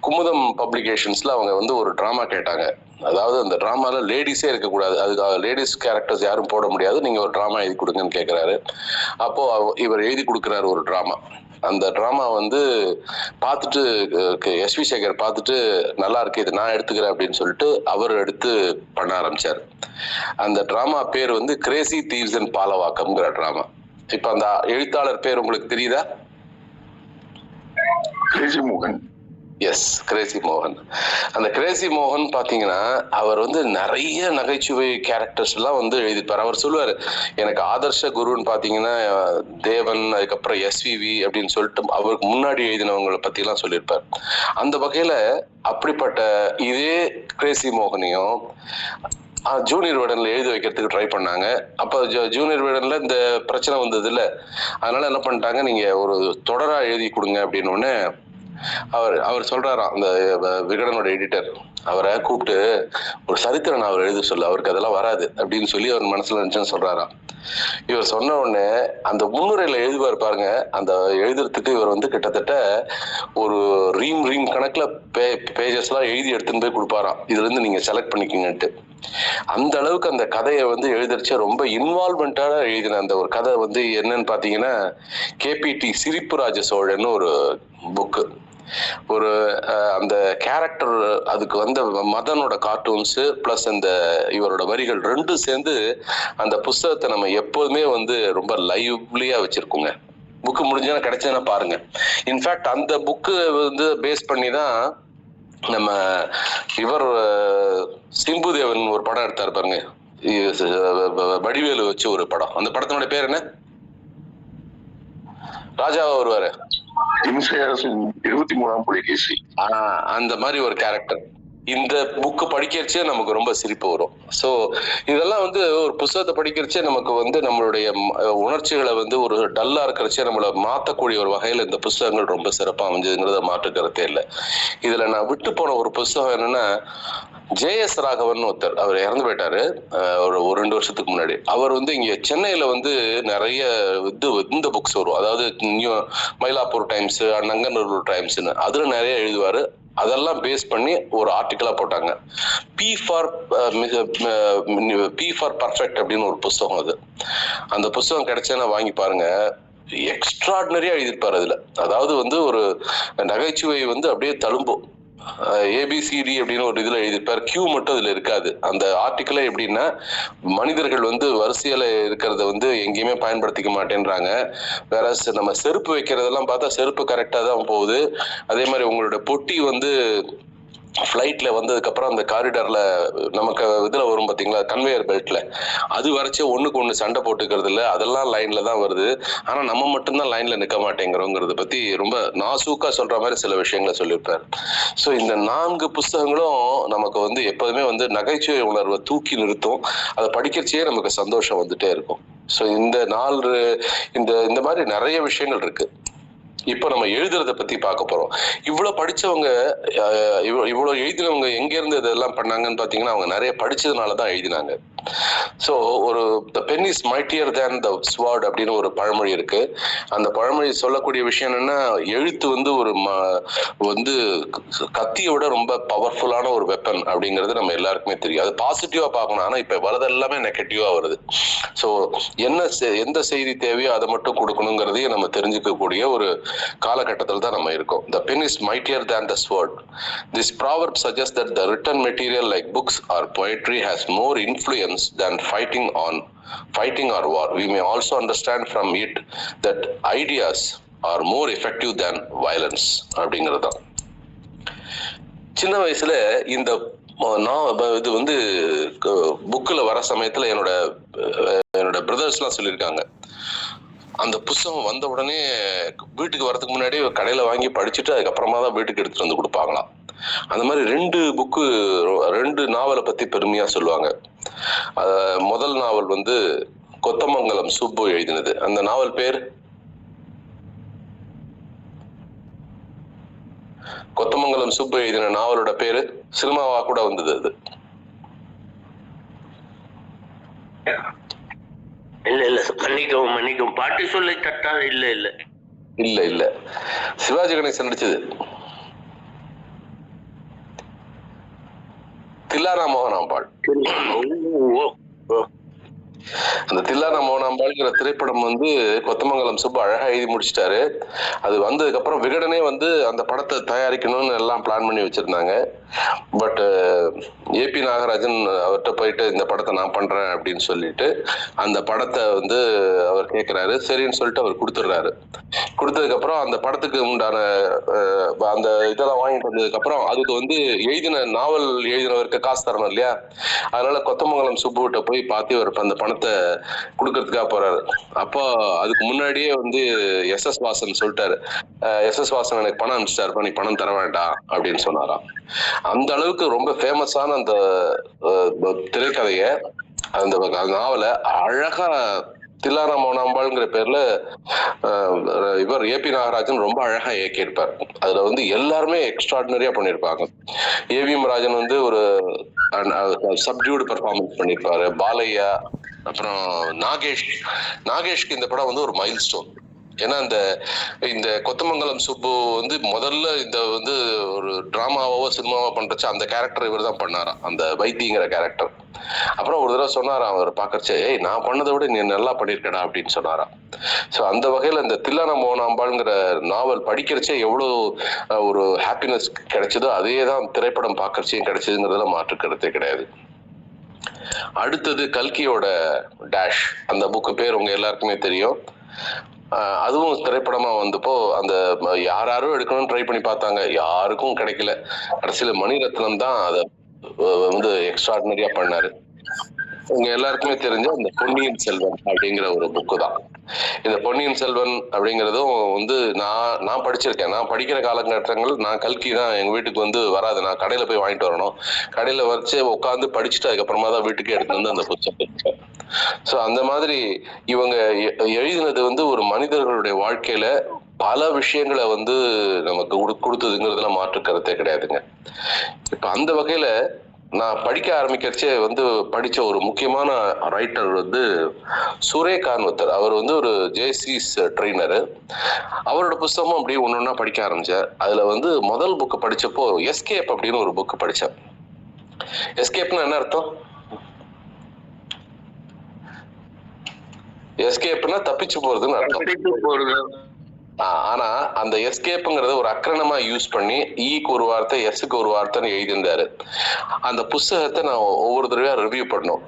குமுதம் பப்ளிகேஷன்ஸ்ல அவங்க வந்து ஒரு டிராமா கேட்டாங்க. அதாவது அந்த டிராமால லேடிஸே இருக்கக்கூடாது, அதுக்கு லேடிஸ் கேரக்டர்ஸ் யாரும் போட முடியாது, நீங்க ஒரு டிராமா எழுதி கொடுங்கன்னு கேட்கிறாரு. அப்போ இவர் எழுதி கொடுக்குறாரு ஒரு டிராமா. அந்த டிராமா வந்து பார்த்துட்டு எஸ்வி சேகர் பார்த்துட்டு நல்லா இருக்கு, இது நான் எடுத்துக்கிறேன் அப்படின்னு சொல்லிட்டு அவர் எடுத்து பண்ண ஆரம்பிச்சார். அந்த டிராமா பேர் வந்து கிரேசி தீவ்ஸ் அண்ட் பாலவாக்கம்ங்கிற டிராமா. இப்ப அந்த எழுத்தாளர் பேர் உங்களுக்கு தெரியுதா? கிரேசி மோகன். எஸ், கிரேசி மோகன். அந்த கிரேசி மோகன் பாத்தீங்கன்னா அவர் வந்து நிறைய நகைச்சுவை கேரக்டர்ஸ் எல்லாம் வந்து எழுதிப்பார். அவர் சொல்லுவாரு, எனக்கு ஆதர்ஷ குருன்னு பாத்தீங்கன்னா தேவன், அதுக்கப்புறம் எஸ்விவி அப்படின்னு சொல்லிட்டு அவருக்கு முன்னாடி எழுதினவங்களை பத்தி எல்லாம் சொல்லியிருப்பார். அந்த வகையில அப்படிப்பட்ட இதே கிரேசி மோகனையும் ஜூனியர் வேடன்ல எழுதி வைக்கிறதுக்கு ட்ரை பண்ணாங்க. அப்ப ஜூனியர் வேடன்ல இந்த பிரச்சனை வந்தது இல்ல, அதனால என்ன பண்ணிட்டாங்க, நீங்க ஒரு தொடரா எழுதி கொடுங்க அப்படின்னு அவர் சொல்றாராம். அந்த விகடனோட எடிட்டர் அவரை கூப்பிட்டு ஒரு சரித்திரம் அவர் எழுத சொல்லு, அவருக்கு அதெல்லாம் வராது அப்படின்னு சொல்லி அவர் மனசுல நினைச்சுன்னு சொல்றாராம். இவர் சொன்ன உடனே அந்த முன்னுரையில எழுதுவார் பாருங்க, அந்த எழுதுறதுக்கு இவர் வந்து கிட்டத்தட்ட ஒரு ரீம் கணக்குல பேஜஸ் எல்லாம் எழுதி எடுத்துன்னு போய் கொடுப்பாராம், இதுல இருந்து நீங்க செலக்ட் பண்ணிக்கிங்கன்ட்டு. அந்த அளவுக்கு அந்த கதையை வந்து எழுதிருச்சு, ரொம்ப இன்வால்வ்மெண்டா எழுதின அந்த ஒரு கதை வந்து என்னன்னு பாத்தீங்கன்னா கேபிடி சிரிப்பு ராஜ சோழன்னு ஒரு புக்கு. ஒரு அந்த கேரக்டர், அதுக்கு வந்து மதனோட கார்ட்டூன்ஸ் பிளஸ் அந்த இவரோட வரிகள் ரெண்டும் சேர்ந்து அந்த புஸ்தகத்தை நம்ம எப்போதுமே வந்து ரொம்ப லைவ்லியா வச்சிருக்கோங்க. புக்கு முடிஞ்சா கிடைச்சதுன்னா பாருங்க. இன்ஃபேக்ட் அந்த புக்கு வந்து பேஸ் பண்ணி தான் நம்ம இவர் சிம்புதேவன் ஒரு படம் எடுத்தார் பாருங்க, வடிவேலு வச்சு ஒரு படம். அந்த படத்தினுடைய பேர் என்ன? ராஜாவா வருவாரு, 23ஆம் புலிகேசி. அந்த மாதிரி ஒரு கேரக்டர். இந்த புக்கு படிக்கிறச்சே நமக்கு ரொம்ப சிரிப்பு வரும். ஸோ இதெல்லாம் வந்து ஒரு புத்தகத்தை படிக்கிறச்சே நமக்கு வந்து நம்மளுடைய உணர்ச்சிகளை வந்து ஒரு டல்லா இருக்கிறச்சே நம்மளை மாற்றக்கூடிய ஒரு வகையில் இந்த புத்தகங்கள் ரொம்ப சிறப்பாக அமைஞ்சதுங்கிறத மாற்றுக்கிறதே இல்லை. இதுல நான் விட்டு போன ஒரு புத்தகம் என்னன்னா, ஜேஎஸ் ராகவன் ஒருத்தர், அவர் இறந்து போயிட்டாரு ஒரு 2 வருஷத்துக்கு முன்னாடி. அவர் வந்து இங்க சென்னையில வந்து நிறைய இந்த புக்ஸ் வரும், அதாவது மயிலாப்பூர் டைம்ஸ், நங்கநல்லூர் டைம்ஸ்ன்னு, அதுல நிறைய எழுதுவாரு. அதெல்லாம் பேஸ் பண்ணி ஒரு ஆர்டிக்கலா போட்டாங்க. பி ஃபார் பர்ஃபெக்ட் அப்படின்னு ஒரு புஸ்தகம். அது அந்த புஸ்தகம் கிடைச்சேன்னா வாங்கி பாருங்க, எக்ஸ்ட்ராடினரியா எழுதியிருப்பாரு அதுல. அதாவது வந்து ஒரு நகைச்சுவை வந்து அப்படியே தழும்பும். ஏபிசிடி அப்படின்னு ஒரு இதுல எழுதியிருப்பார், கியூ மட்டும் இதுல இருக்காது. அந்த ஆர்டிக்கலே எப்படின்னா, மனிதர்கள் வந்து வரிசையில இருக்கிறத வந்து எங்கேயுமே பயன்படுத்திக்க மாட்டேன்றாங்க. வேற நம்ம செருப்பு வைக்கிறதெல்லாம் பார்த்தா செருப்பு கரெக்டா தான் போகுது. அதே மாதிரி உங்களோட பொட்டி வந்து ஃப்ளைட்ல வந்ததுக்கு அப்புறம் அந்த காரிடார்ல நமக்கு இதுல வரும் பாத்தீங்களா, கன்வேயர் பெல்ட்ல, அது வரைச்சே ஒண்ணுக்கு ஒண்ணு சண்டை போட்டுக்கிறது இல்லை, அதெல்லாம் லைன்ல தான் வருது. ஆனா நம்ம மட்டும்தான் லைன்ல நிக்க மாட்டேங்கிறோங்கிறத பத்தி ரொம்ப நாசூக்கா சொல்ற மாதிரி சில விஷயங்களை சொல்லியிருப்பாரு. ஸோ இந்த 4 புஸ்தகங்களும் நமக்கு வந்து எப்போதுமே வந்து நகைச்சுவை உணர்வை தூக்கி நிறுத்தும். அதை படிக்கிறச்சே நமக்கு சந்தோஷம் வந்துட்டே இருக்கும். ஸோ இந்த மாதிரி நிறைய விஷயங்கள் இருக்கு. இப்போ நம்ம எழுதுறத பத்தி பார்க்க போறோம். இவ்வளவு படிச்சவங்க, இவ்வளவு எழுதினவங்க எங்க இருந்து இதெல்லாம் பண்ணாங்கன்னு பாத்தீங்கன்னா, அவங்க நிறைய படிச்சதுனாலதான் எழுதினாங்க. ஸோ ஒரு the pen is mightier than the sword அப்படின்னு ஒரு பழமொழி இருக்கு. அந்த பழமொழி சொல்லக்கூடிய விஷயம் என்னன்னா, எழுத்து வந்து ஒரு வந்து கத்தியை விட ரொம்ப பவர்ஃபுல்லான ஒரு வெப்பன் அப்படிங்கிறது நம்ம எல்லாருக்குமே தெரியும். அது பாசிட்டிவா பார்க்கணும். ஆனா இப்ப வரது எல்லாமே நெகட்டிவா வருது. ஸோ எந்த செய்தி தேவையோ அதை மட்டும் கொடுக்கணுங்கிறதையும் நம்ம தெரிஞ்சுக்கக்கூடிய ஒரு காலகட்டத்தில் தான் நம்ம இருக்கோம். The pen is mightier than the sword. This proverb suggests that the written material like books or poetry has more influence than fighting or war. We may also understand from it that ideas are more effective than violence அப்படிங்கிறது தான். சின்ன வயசுல இந்த இது வந்து புக்கில் வர சமயத்துல என்னோட பிரதர்ஸ்லாம் சொல்லியிருக்காங்க, அந்த புத்தகம் வந்த உடனே வீட்டுக்கு வரதுக்கு முன்னாடி கடையில வாங்கி படிச்சுட்டு அதுக்கப்புறமா தான் வீட்டுக்கு எடுத்துட்டு வந்து கொடுப்பாங்களாம். அந்த மாதிரி 2 நாவலை பத்தி பெருமையா சொல்லுவாங்க. முதல் நாவல் வந்து கொத்தமங்கலம் சுப்பு எழுதினது. அந்த நாவல் பேர் கொத்தமங்கலம் சுப்பு எழுதின நாவலோட பேரு சினிமாவா கூட வந்தது. அது இல்ல மன்னிக்கவும் பாட்டு சொல்ல தட்டா இல்ல சிவாஜி கணேசன் நடிச்சது. தில்லானா மோகனாம்பாள். அந்த தில்லானா மோகனாம்பாள்ங்கிற திரைப்படம் வந்து கொத்தமங்கலம் சுப்பு அழகா எழுதி முடிச்சிட்டாரு. அது வந்ததுக்கு அப்புறம் விகடனே வந்து அந்த படத்தை தயாரிக்கணும்னு எல்லாம் பிளான் பண்ணி வச்சிருந்தாங்க. பட் ஏபி நாகராஜன் அவர்கிட்ட போயிட்டு இந்த படத்தை நான் பண்றேன் அப்படின்னு சொல்லிட்டு அந்த படத்தை வந்து அவர் கேட்கிறாரு. சரின்னு சொல்லிட்டு அவர் கொடுத்துடுறாரு. கொடுத்ததுக்கு அப்புறம் அந்த படத்துக்கு உண்டான அந்த இதெல்லாம் வாங்கிட்டு வந்ததுக்கு அப்புறம் அதுக்கு வந்து நாவல் எழுதினவருக்கு காசு தரணும் இல்லையா? அதனால கொத்தமங்கலம் சுப்புகிட்ட போய் பார்த்து அவர் அந்த பணத்தை கொடுக்கறதுக்காக போறாரு. அப்போ அதுக்கு முன்னாடியே வந்து எஸ் வாசன் சொல்லிட்டாரு, எஸ் வாசன் எனக்கு பணம் அனுப்பிச்சிட்டாருப்பா, நீ பணம் தர வேண்டாம் அப்படின்னு சொன்னாராம். அந்த அளவுக்கு ரொம்ப ஃபேமஸான அந்த திரைக்கதைய அந்த நாவலை அழகா தில்லானா மோகனாம்பாள்ங்கிற பேர்ல இவர் ஏபி நாகராஜன் ரொம்ப அழகா இயக்கியிருப்பார். அதுல வந்து எல்லாருமே எக்ஸ்ட்ராடினரியா பண்ணியிருப்பாங்க. ஏவிஎம் ராஜன் வந்து ஒரு சப்டியூடு பெர்ஃபார்மன்ஸ் பண்ணியிருப்பாரு. பாலையா, அப்புறம் நாகேஷ்க்கு இந்த படம் வந்து ஒரு மைல் ஸ்டோன். ஏன்னா இந்த கொத்தமங்கலம் சுப்பு வந்து முதல்ல இந்த வந்து ஒரு டிராமாவோ சினிமாவோ பண்றச்சு அந்த கேரக்டர் இவர் தான் பண்ணாராம், அந்த வைத்தியங்கிற கேரக்டர். அப்புறம் ஒரு தடவை சொன்னாராம் அவர் பாக்கறச்சே, நான் பண்ணதை விட நீ நல்லா பண்ணிருக்கடா அப்படின்னு சொன்னாராம். ஸோ அந்த வகையில இந்த தில்லானா மோகனாம்பாள்ங்கிற நாவல் படிக்கிறச்சே எவ்வளவு ஒரு ஹாப்பினஸ் கிடைச்சதோ அதே தான் திரைப்படம் பாக்கறச்சையும் கிடைச்சதுங்கிறதுல மாற்று கருத்தே கிடையாது. அடுத்தது கல்கியோட டேஷ். அந்த புக்கு பேர் உங்க எல்லாருக்குமே தெரியும். அதுவும் திரைப்படமா வந்தப்போ அந்த யாரும் எடுக்கணும்னு ட்ரை பண்ணி பார்த்தாங்க, யாருக்கும் கிடைக்கல. கடைசியில மணிரத்னம் தான் அதை வந்து எக்ஸ்ட்ராடினரியா பண்ணாரு. உங்க எல்லாருக்குமே தெரிஞ்ச இந்த பொன்னியின் செல்வன் அப்படிங்கிற ஒரு புக்கு தான். இந்த பொன்னியின் செல்வன் அப்படிங்கிறதும் வந்து நான் படிச்சிருக்கேன். நான் படிக்கிற காலகட்டங்கள் நான் கல்கி தான் எங்க வீட்டுக்கு வந்து வராது, நான் கடையில போய் வாங்கிட்டு வரணும். கடையில வச்சு உட்காந்து படிச்சுட்டு அதுக்கப்புறமா தான் வீட்டுக்கு எடுத்து வந்து அந்த புத்தகம். ஸோ அந்த மாதிரி இவங்க எழுதினது வந்து ஒரு மனிதர்களுடைய வாழ்க்கையில பல விஷயங்களை வந்து நமக்கு கொடுத்ததுங்கிறதுல மாற்று கருத்தே கிடையாதுங்க. இப்ப அந்த வகையில நான் படிக்க ஆரம்பிக்கிறச்சே வந்து படிச்ச ஒரு முக்கியமான ரைட்டர் வந்து சுரேகான்வத்தர். அவர் வந்து ஒரு ஜேசிஸ் ட்ரெயினரு. அவரோட புத்தகமும் அப்படியே ஒன்னொன்னா படிக்க ஆரம்பிச்சேன். அதுல வந்து முதல் புக்கு படிச்சப்போ எஸ்கேப் அப்படின்னு ஒரு புக்கு படிச்சேன். எஸ்கேப்னா என்ன அர்த்தம்? எஸ்கேப்னா தப்பிச்சு போறதுன்னு அர்த்தம். ஆனா அந்த எஸ்கேப்ங்கிறத ஒரு அக்ரணமா யூஸ் பண்ணி ஈக்கு ஒரு வார்த்தை எஸ்க்கு ஒரு வார்த்தைன்னு எழுதியிருந்தாரு. அந்த புத்தகத்தை நான் ஒவ்வொரு தடவையா ரிவ்யூ பண்ணோம்.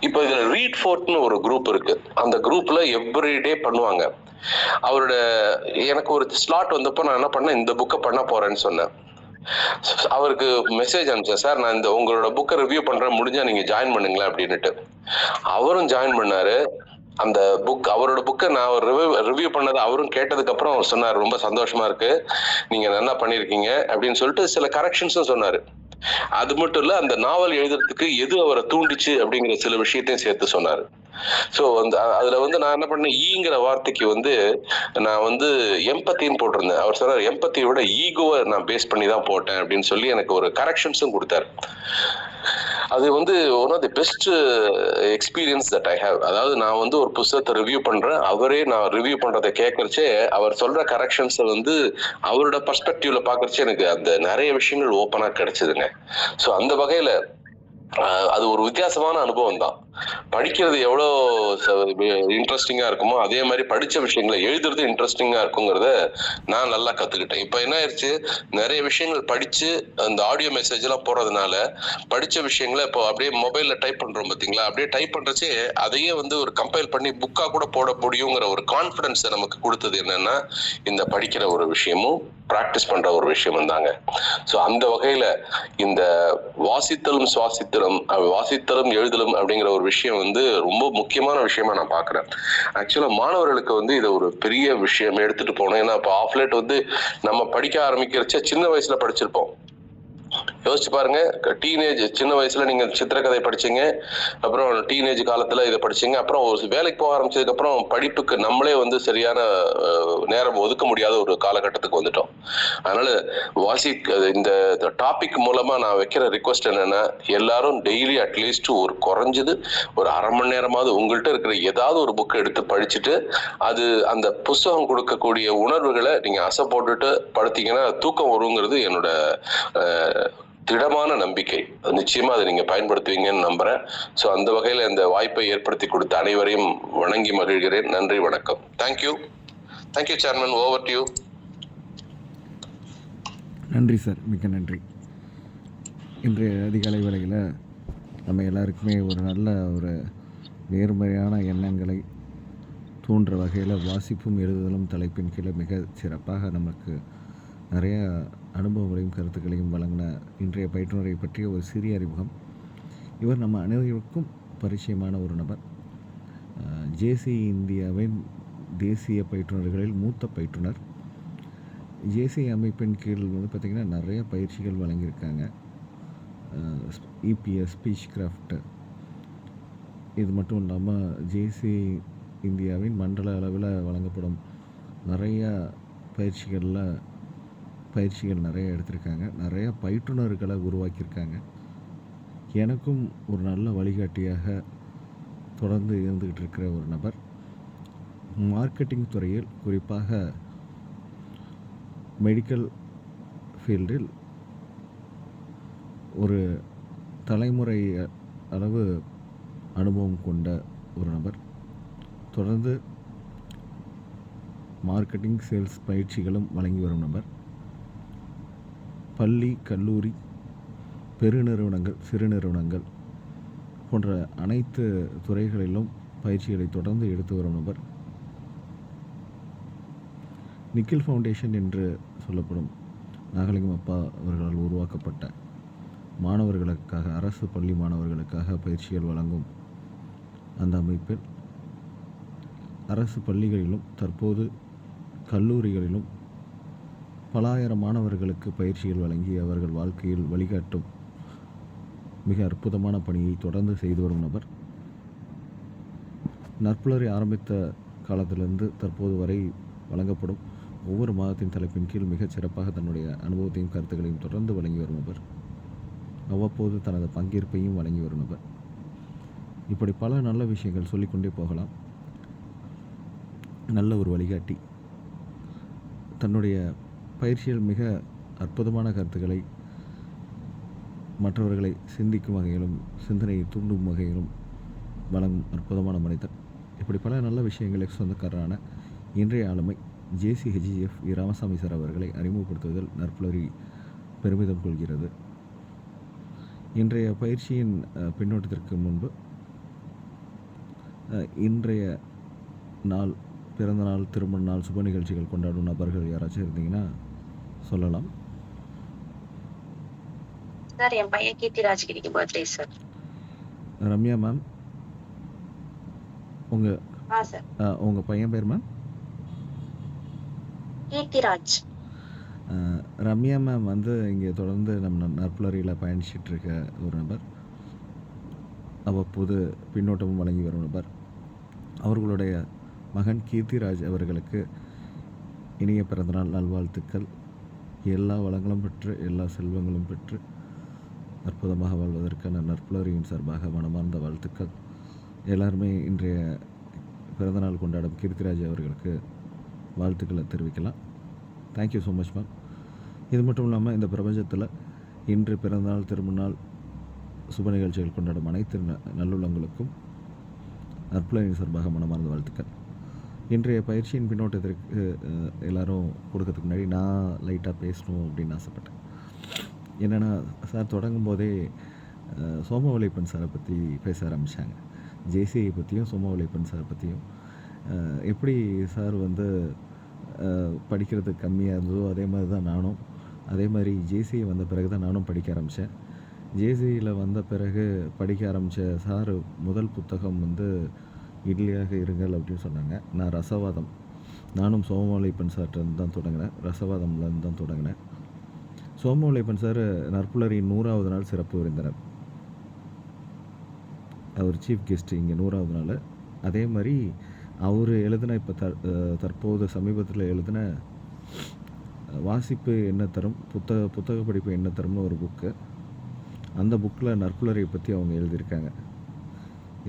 இப்போ இதுல ரீட் ஃபோர்ட்னு ஒரு குரூப் இருக்கு. அந்த குரூப்ல எவ்ரிடே பண்ணுவாங்க. அவரோட எனக்கு ஒரு ஸ்லாட் வந்தப்போ நான் என்ன பண்ணேன், இந்த புக்கை பண்ண போறேன்னு சொன்னேன். அவருக்கு மெசேஜ் அனுப்பிச்சேன், சார் நான் உங்களோட புக்கை ரிவ்யூ பண்றேன், முடிஞ்சா நீங்க ஜாயின் பண்ணுங்களேன் அப்படின்னுட்டு. அவரும் ஜாயின் பண்ணாரு. அந்த புக் அவரோட புக்கை நான் ரிவ்யூ பண்ணதை அவரும் கேட்டதுக்கு அப்புறம் அவர் சொன்னார், ரொம்ப சந்தோஷமா இருக்கு, நீங்க நல்லா பண்ணிருக்கீங்க அப்படின்னு சொல்லிட்டு சில கரெக்ஷன்ஸும் சொன்னாரு. அது மட்டும் இல்ல, அந்த நாவல் எழுதுறதுக்கு எது அவரை தூண்டிச்சு அப்படிங்கிற சில விஷயத்தையும் சேர்த்து சொன்னாரு. ஸோ அதுல வந்து நான் என்ன பண்ணேன், ஈங்கிற வார்த்தைக்கு வந்து நான் வந்து எம்பத்தின்னு போட்டிருந்தேன். அவர் சொன்னார், எம்பத்தியை விட ஈகோவை நான் பேஸ் பண்ணி தான் போட்டேன் அப்படின்னு சொல்லி எனக்கு ஒரு கரெக்ஷன்ஸும் கொடுத்தாரு. அது வந்து one of the best experience that I have. அதாவது நான் வந்து ஒரு புத்தகத்தை ரிவ்யூ பண்றேன், அவரே நான் ரிவ்யூ பண்றதை கேட்கறச்சே அவர் சொல்ற கரெக்ஷன்ஸை வந்து அவரோட பர்ஸ்பெக்டிவ்ல பாக்குறச்சே எனக்கு அந்த நிறைய விஷயங்கள் ஓப்பனா கிடைச்சதுங்க. ஸோ அந்த வகையில அது ஒரு வித்தியாசமான அனுபவம் தான். படிக்கிறது எவ்வளோ இன்ட்ரெஸ்டிங்கா இருக்குமோ அதே மாதிரி படிச்ச விஷயங்களை எழுதுறது இன்ட்ரெஸ்டிங்கா இருக்குங்கிறத நான் நல்லா கத்துக்கிட்டேன். இப்போ என்ன ஆயிடுச்சு, நிறைய விஷயங்கள் படிச்சு அந்த ஆடியோ மெசேஜ் எல்லாம் போறதுனால படிச்ச விஷயங்களை இப்போ அப்படியே மொபைல்ல டைப் பண்றோம் பாத்தீங்களா, அப்படியே டைப் பண்றச்சே அதையே வந்து ஒரு கம்பைல் பண்ணி புக்கா கூட போட முடியுங்கிற ஒரு கான்பிடன்ஸை நமக்கு கொடுத்தது என்னன்னா இந்த படிக்கிற ஒரு விஷயமும் பிராக்டிஸ் பண்ற ஒரு விஷயமும் தாங்க. ஸோ அந்த வகையில இந்த வாசித்தலும் சுவாசித்தலும் வாசித்தலும் எழுதலும் அப்படிங்கிற ஒரு விஷயம் வந்து ரொம்ப முக்கியமான விஷயமா நான் பாக்குறேன். ஆக்சுவலா மாணவர்களுக்கு வந்து இதை ஒரு பெரிய விஷயம் எடுத்துட்டு போனோம். ஏன்னா இப்போ ஆஃப்லேட் வந்து நம்ம படிக்க ஆரம்பிக்கிறச்ச சின்ன வயசுல படிச்சிருப்போம். யோசிச்சு பாருங்க, டீனேஜ் சின்ன வயசுல நீங்க சித்திரக்கதை படிச்சீங்க, அப்புறம் டீனேஜ் காலத்துல இதை படிச்சீங்க, அப்புறம் ஒரு வேலைக்கு போக ஆரம்பிச்சதுக்கு அப்புறம் படிப்புக்கு நம்மளே வந்து சரியான நேரம் ஒதுக்க முடியாத ஒரு காலகட்டத்துக்கு வந்துட்டோம். அதனால இந்த டாபிக் மூலமா நான் வைக்கிற ரிக்வெஸ்ட் என்னன்னா, எல்லாரும் டெய்லி அட்லீஸ்ட் ஒரு குறைஞ்சது ஒரு அரை மணி நேரமாவது உங்கள்கிட்ட இருக்கிற ஏதாவது ஒரு புக் எடுத்து படிச்சுட்டு அது அந்த புஸ்தகம் கொடுக்கக்கூடிய உணர்வுகளை நீங்க அசை போட்டுட்டு படுத்தீங்கன்னா தூக்கம் வருங்கிறது என்னோட திடமான நம்பிக்கை. நிச்சயமா அதை நீங்க பயன்படுத்துவீங்கன்னு நம்புறேன். ஸோ அந்த வகையில இந்த வாய்ப்பை ஏற்படுத்தி கொடுத்த அனைவரையும் வணங்கி மகிழ்கிறேன். நன்றி, வணக்கம். Thank you chairman. Over to you. நன்றி சார், மிக்க நன்றி. இன்றைய அதிகாலை வேளையில் நம்ம எல்லாருக்குமே ஒரு நல்ல ஒரு நேர்மறையான எண்ணங்களை தோன்ற வகையில் வாசிப்பும் எழுதுதலும் தலைப்பின் கீழே மிக சிறப்பாக நமக்கு நிறைய அனுபவங்களையும் கருத்துக்களையும் வழங்கின இன்றைய பயிற்றுனரை பற்றிய ஒரு சிறிய அறிமுகம். இவர் நம்ம அனைவருக்கும் பரிச்சயமான ஒரு நபர். ஜேசி இந்தியாவின் தேசிய பயிற்றுனர்களில் மூத்த பயிற்றுனர். ஜேசி அமைப்பின் கீழ் வந்து பார்த்திங்கன்னா நிறைய பயிற்சிகள் வழங்கியிருக்காங்க. இபிஎஸ், ஸ்பீச் கிராஃப்ட், இது மட்டும் இல்லாமல் ஜேசி இந்தியாவின் மண்டல அளவில் வழங்கப்படும் நிறையா பயிற்சிகள் நிறைய எடுத்திருக்காங்க. நிறையா பயிற்றுனர்களை உருவாக்கியிருக்காங்க. எனக்கும் ஒரு நல்ல வழிகாட்டியாக தொடர்ந்து இருந்துக்கிட்டு இருக்கிற ஒரு நபர். மார்க்கெட்டிங் துறையில், குறிப்பாக மெடிக்கல் ஃபீல்டில் ஒரு தலைமுறை அளவு அனுபவம் கொண்ட ஒரு நபர். தொடர்ந்து மார்க்கெட்டிங், சேல்ஸ் பயிற்சிகளும் வழங்கி வரும் நபர். பள்ளி, கல்லூரி, பெருநிறுவனங்கள், சிறு நிறுவனங்கள் போன்ற அனைத்து துறைகளிலும் பயிற்சிகளை தொடர்ந்து எடுத்து வரும் நபர். நிக்கில் ஃபவுண்டேஷன் என்று சொல்லப்படும் நாகலிங்கம் அப்பா அவர்களால் உருவாக்கப்பட்ட மாணவர்களுக்காக, அரசு பள்ளி மாணவர்களுக்காக பயிற்சிகள் வழங்கும் அந்த அமைப்பில் அரசு பள்ளிகளிலும் தற்போது கல்லூரிகளிலும் பல ஆயிரம் மாணவர்களுக்கு பயிற்சிகள் வழங்கி அவர்கள் வாழ்க்கையில் வழிகாட்டும் மிக அற்புதமான பணியை தொடர்ந்து செய்து வரும் நபர். நற்புலரை ஆரம்பித்த காலத்திலிருந்து தற்போது வரை வழங்கப்படும் ஒவ்வொரு மாதத்தின் தலைப்பின் கீழ் மிகச் சிறப்பாக தன்னுடைய அனுபவத்தையும் கருத்துக்களையும் தொடர்ந்து வழங்கி வரும் நபர். அவ்வப்போது தனது பங்கேற்பையும் வழங்கி வரும் நபர். இப்படி பல நல்ல விஷயங்கள் சொல்லிக்கொண்டே போகலாம். நல்ல ஒரு வழிகாட்டி. தன்னுடைய பயிற்சியில் மிக அற்புதமான கருத்துக்களை மற்றவர்களை சிந்திக்கும் வகையிலும் சிந்தனையை தூண்டும் வகையிலும் வழங்கும் அற்புதமான மனிதர். இப்படி பல நல்ல விஷயங்களுக்கு சொந்தக்காரரான இன்றைய ஆளுமை JCHGF ராமசாமி சார் அவர்களை அறிமுகப்படுத்துவதில் நற்புலரி பெருமிதம் கொள்கிறது. இன்றைய பயிற்சியின் பின்னோட்டத்திற்கு முன்பு இன்றைய நாள், பிறந்தநாள், திருமண நாள், சுப நிகழ்ச்சிகள் கொண்டாடும் நபர்கள் யாராச்சும் இருந்தீங்கன்னா சொல்லலாம். சார், என் பையன் கீர்த்திராஜ்கிரிக்கு பர்த்டே சார். ரம்யா மேம், உங்கள் பையன் பேர் மேம்? கீர்த்திராஜ். ரம்யா மேம் வந்து இங்கே தொடர்ந்து நம்ம நற்புலரியில் பயணிச்சுட்டு இருக்க ஒரு நபர். அவ்வப்போது பின்னோட்டமும் வழங்கி வரும் நபர். அவர்களுடைய மகன் கீர்த்திராஜ் அவர்களுக்கு இனிய பிறந்தநாள் நல்வாழ்த்துக்கள். எல்லா வளங்களும் பெற்று, எல்லா செல்வங்களும் பெற்று அற்புதமாக வாழ்வதற்கான நற்புலரியின் சார்பாக மனமார்ந்த வாழ்த்துக்கள். எல்லாருமே இன்றைய பிறந்தநாள் கொண்டாடும் கீர்த்திராஜ் அவர்களுக்கு வாழ்த்துக்களை தெரிவிக்கலாம். Thank you so much ma'am. இது மட்டும் இல்லாமல் இந்த பிரபஞ்சத்தில் இன்று பிறந்தநாள், திருமணநாள், சுப நிகழ்ச்சிகள் கொண்டாடும் அனைத்து நல்லுள்ளங்களுக்கும் நற்புலரின் சார்பாக மனமார்ந்த வாழ்த்துக்கள். இன்றைய பயிற்சியின் பின்னோட்டத்திற்கு எல்லோரும் கொடுக்கறதுக்கு முன்னாடி நான் லைட்டாக பேசணும் அப்படின்னு ஆசைப்பட்டேன். என்னென்னா, சார் தொடங்கும் போதே சோமவலைப்பன் சாரை பற்றி பேச ஆரம்பித்தாங்க. ஜேசிஐ பற்றியும் சோமவலைப்பன் சாரை பற்றியும். எப்படி சார் வந்து படிக்கிறதுக்கு கம்மியாக இருந்ததோ அதே மாதிரி தான் நானும். அதே மாதிரி ஜேசிஐ வந்த பிறகு தான் நானும் படிக்க ஆரம்பித்தேன். ஜேசிஐயில் வந்த பிறகு படிக்க ஆரம்பித்த சார் முதல் புத்தகம் வந்து இட்லியாக இருங்கள் அப்படின்னு சொன்னாங்க. நான் ரசவாதம், நானும் சோமவலைப்பன் சார்கிட்ட தான் தொடங்கினேன். ரசவாதம்லேருந்து தான் தொடங்கினேன். சோமவலைப்பன் சார் நற்புலரின் 100வது நாள் சிறப்பு விருந்தினர். அவர் சீஃப் கெஸ்ட் இங்கே 100வது நாள். அதே மாதிரி அவர் எழுதின இப்போ தற்போது சமீபத்தில் எழுதின வாசிப்பு என்ன தரும், புத்தக படிப்பு என்ன தரும்னு ஒரு புக்கு. அந்த புக்கில் நற்புலரை பற்றி அவங்க எழுதியிருக்காங்க.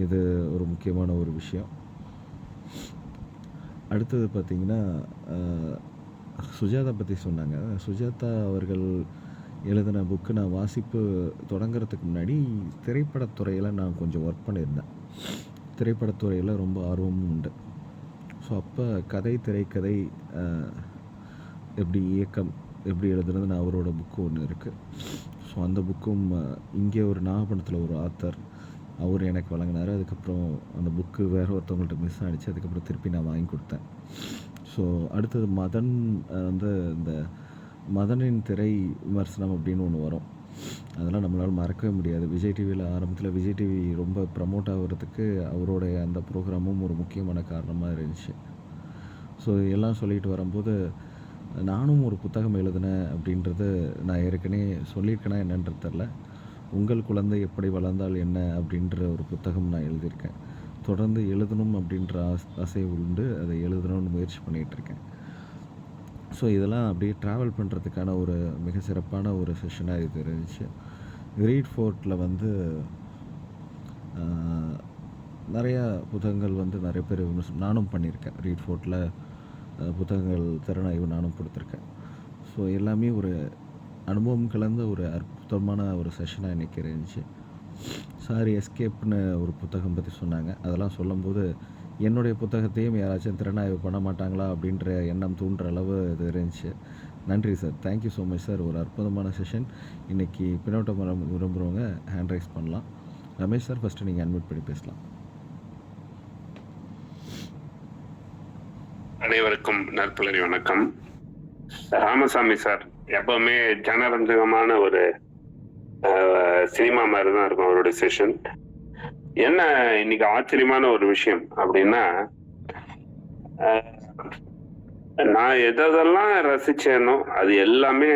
இது ஒரு முக்கியமான ஒரு விஷயம். அடுத்தது பார்த்திங்கன்னா, சுஜாதா பற்றி சொன்னாங்க. சுஜாதா அவர்கள் எழுதின புக்கு நான் வாசிப்பு தொடங்கிறதுக்கு முன்னாடி திரைப்படத்துறையில் நான் கொஞ்சம் ஒர்க் பண்ணியிருந்தேன். திரைப்படத்துறையில் ரொம்ப ஆர்வமும் உண்டு. ஸோ அப்போ திரைக்கதை எப்படி இயக்கம் எப்படி எழுதுனதுன்னு அவரோட புக்கு ஒன்று இருக்குது. ஸோ அந்த புக்கும் இங்கே ஒரு நாகப்பட்டினத்தில் ஒரு ஆத்தர் அவர் எனக்கு வழங்கினார். அதுக்கப்புறம் அந்த புக்கு வேறு ஒருத்தவங்கள்ட்ட மிஸ் ஆகிடுச்சு. அதுக்கப்புறம் திருப்பி நான் வாங்கி கொடுத்தேன். ஸோ அடுத்தது மதன் வந்து இந்த மதனின் திரை விமர்சனம் அப்படின்னு ஒன்று வரும். அதெல்லாம் நம்மளால் மறக்கவே முடியாது. விஜய் டிவியில் ஆரம்பத்தில் விஜய் டிவி ரொம்ப ப்ரமோட் ஆகிறதுக்கு அவருடைய அந்த ப்ரோக்ராமும் ஒரு முக்கியமான காரணமாக இருந்துச்சு. ஸோ எல்லாம் சொல்லிட்டு வரும்போது நானும் ஒரு புத்தகம் எழுதினேன் அப்படின்றது நான் ஏற்கனவே சொல்லியிருக்கேனா என்னன்றது தெரில. உங்கள் குழந்தை எப்படி வளர்ந்தால் என்ன அப்படின்ற ஒரு புத்தகம் நான் எழுதியிருக்கேன். தொடர்ந்து எழுதணும் அப்படின்ற ஆசை உண்டு. அதை எழுதணும்னு முயற்சி பண்ணிகிட்ருக்கேன். ஸோ இதெல்லாம் அப்படியே ட்ராவல் பண்ணுறதுக்கான ஒரு மிக சிறப்பான ஒரு செஷனாக இது இருந்துச்சு. ரீட் ஃபோர்ட்டில் வந்து நிறையா புத்தகங்கள் வந்து நிறைய பேர் நானும் பண்ணியிருக்கேன். ரீட் ஃபோர்ட்டில் புத்தகங்கள் திறனாய்வு நானும் கொடுத்துருக்கேன். ஸோ எல்லாமே ஒரு அனுபவம் கலந்த ஒரு அற்புதமான ஒரு செஷனாக இன்றைக்கி இருந்துச்சு. சார் எஸ்கேப்னு ஒரு புத்தகம் பற்றி சொன்னாங்க. அதெல்லாம் சொல்லும்போது என்னுடைய புத்தகத்தையும் யாராச்சும் திறனாய்வு பண்ண மாட்டாங்களா அப்படின்ற எண்ணம் தூண்டுற அளவு இது இருந்துச்சு. நன்றி sir. Thank you so much sir. ஒரு அற்புதமான செஷன். இன்றைக்கி பின்னோட்டம் விரும்புகிறவங்க ஹேண்ட் ரைஸ் பண்ணலாம். ரமேஷ் சார், ஃபஸ்ட்டு நீங்கள் அட்மிட் பண்ணி பேசலாம். அனைவருக்கும் நற்புலரி வணக்கம். ராமசாமி சார் எப்பவுமே ஜனரஞ்சகமான ஒரு சினிமா மாதிரி தான் இருக்கும் அவருடைய செஷன். என்ன இன்னைக்கு ஆச்சரியமான ஒரு விஷயம் அப்படின்னா, நான் எதெல்லாம் ரசிச்சேனோ அது எல்லாமே